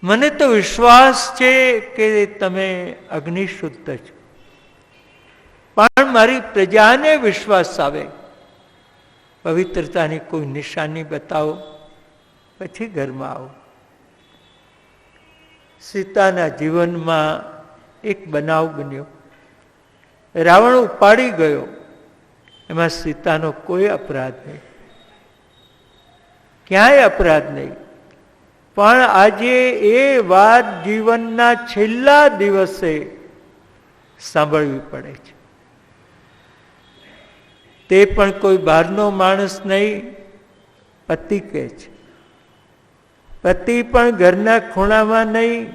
મને તો વિશ્વાસ છે કે તમે અગ્નિશુદ્ધ છો, પણ મારી પ્રજાને વિશ્વાસ આવે પવિત્રતાની કોઈ નિશાની બતાવો, પછી ઘરમાં આવો. સીતાના જીવનમાં એક બનાવ બન્યો. રાવણ ઉપાડી ગયો, એમાં સીતાનો કોઈ અપરાધ નહીં, ક્યાંય અપરાધ નહીં. પણ આજે એ વાત જીવનના છેલ્લા દિવસે સાંભળવી પડે છે. તે પણ કોઈ બહારનો માણસ નહીં, પતિ કહે છે. પતિ પણ ઘરના ખૂણામાં નહીં,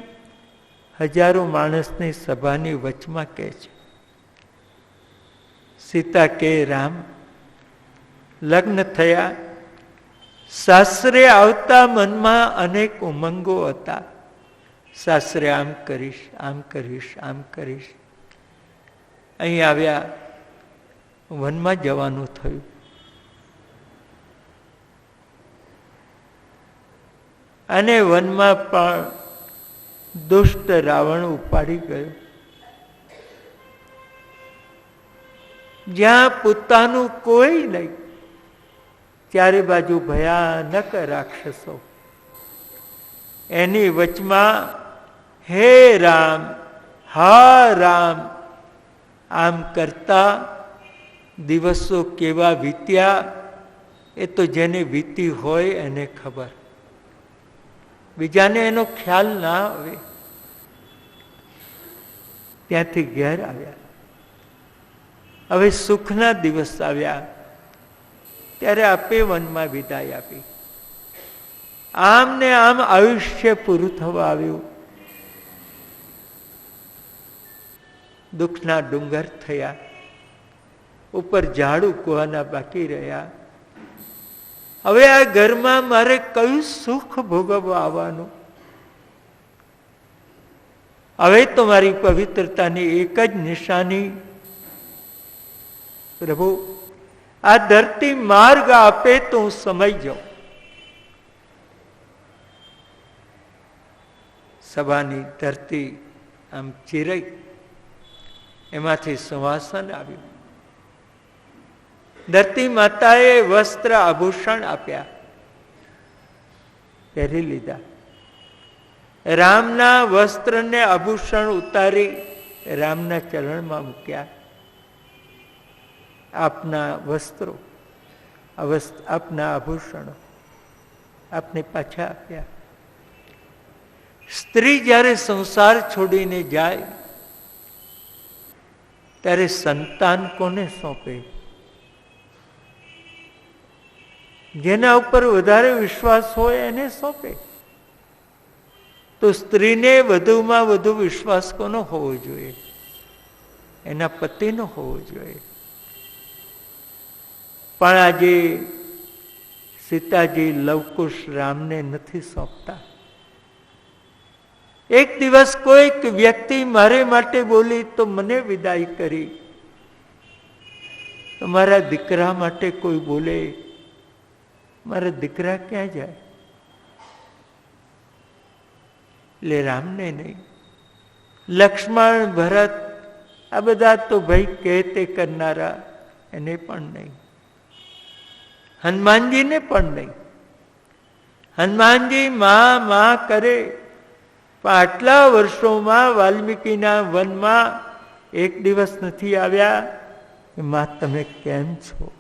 હજારો માણસની સભાની વચમાં કહે છે. સીતા કે રામ, લગ્ન થયા, સાસરે આવતા મનમાં અનેક ઉમંગો હતા. સાસરે આમ કરીશ, આમ કરીશ, આમ કરીશ. અહીં આવ્યા, વનમાં જવાનું થયું. અને વનમાં પણ દુષ્ટ રાવણ ઉપાડી ગયો. જ્યાં પોતાનું કોઈ નહીં, ચારે બાજુ ભયાનક રાક્ષસો. એની વચમાં હે રામ, હા રામ આમ કરતા દિવસો કેવા વીત્યા, એ તો જેને વીતી હોય એને ખબર, બીજાને એનો ખ્યાલ ના આવે. ત્યાંથી ઘેર આવ્યા. હવે સુખના દિવસ આવ્યા, ત્યારે આપે વનમાં વિદાય આપી. આમ ને આમ આયુષ્ય પૂરું થવા આવ્યું. દુઃખના ડુંગર થયા, ઉપર ઝાડ ઉગવાના બાકી રહ્યા. હવે આ ઘરમાં મારે કયું સુખ ભોગવવા આવવાનું? હવે તો મારી પવિત્રતાની એક જ નિશાની, પ્રભુ આ ધરતી માર્ગ આપે તો હું સમય જાઉં. સભાની ધરતી આમ ચીરાઈ, એમાંથી સુવાસન આવ્યું. ધરતી માતાએ વસ્ત્ર આભૂષણ આપ્યા, પહેરી લીધા. રામના વસ્ત્રને આભૂષણ ઉતારી રામના ચરણમાં મૂક્યા. આપના વસ્ત્રો, આપના આભૂષણો આપને પાછા આપ્યા. સ્ત્રી જ્યારે સંસાર છોડીને જાય ત્યારે સંતાન કોને સોંપે? જેના ઉપર વધારે વિશ્વાસ હોય એને સોંપે. તો સ્ત્રીને વધુમાં વધુ વિશ્વાસ કોનો હોવો જોઈએ? એના પતિનો હોવો જોઈએ. પણ આજે સીતાજી લવકુશ રામને નથી સોંપતા. એક દિવસ કોઈક વ્યક્તિ મારે માટે બોલી તો મને વિદાય કરી. તો મારા દીકરા માટે કોઈ બોલે, મારા દીકરા ક્યાં જાય? એટલે રામને નહીં, લક્ષ્મણ, ભરત આ બધા તો ભાઈ કહે તે કરનારા, એને પણ નહીં. હનુમાનજીને પણ નહીં. હનુમાનજી માં કરે, પણ આટલા વર્ષોમાં વાલ્મીકીના વનમાં એક દિવસ નથી આવ્યા કે માં તમે કેમ છો,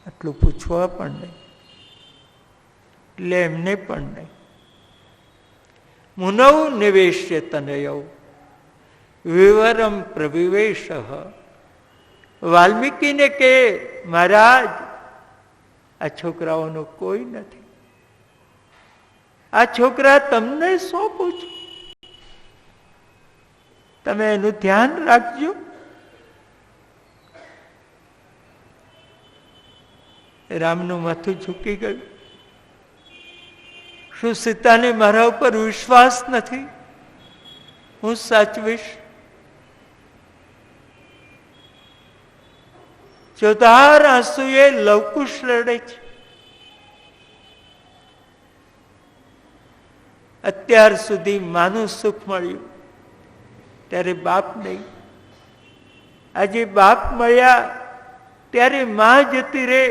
આટલું પૂછવા પણ નહીં. એટલે એમને પણ નહીં. મુનૌ નિવેશ્ય તનયૌ વિવરમ પ્રવિવેશ. વાલ્મીકીને કે મહારાજ આ છોકરાઓનો કોઈ નથી, આ છોકરા તમને સોંપું છું, તમે એનું ધ્યાન રાખજો. રામનું માથું ઝૂકી ગયું. શું સીતાને મારા ઉપર વિશ્વાસ નથી? હું સાચવીશ. ચોધાર આંસુએ લવકુશ લડે છે. અત્યાર સુધી માનું સુખ મળ્યું, ત્યારે બાપ નહીં. આજે બાપ મળ્યા ત્યારે માં જતી રહે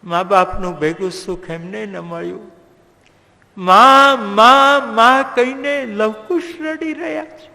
મા બાપનું ભેગું સુખ એમને ન મળ્યું. માં માં માં કહીને લવકુશ રડી રહ્યા છે.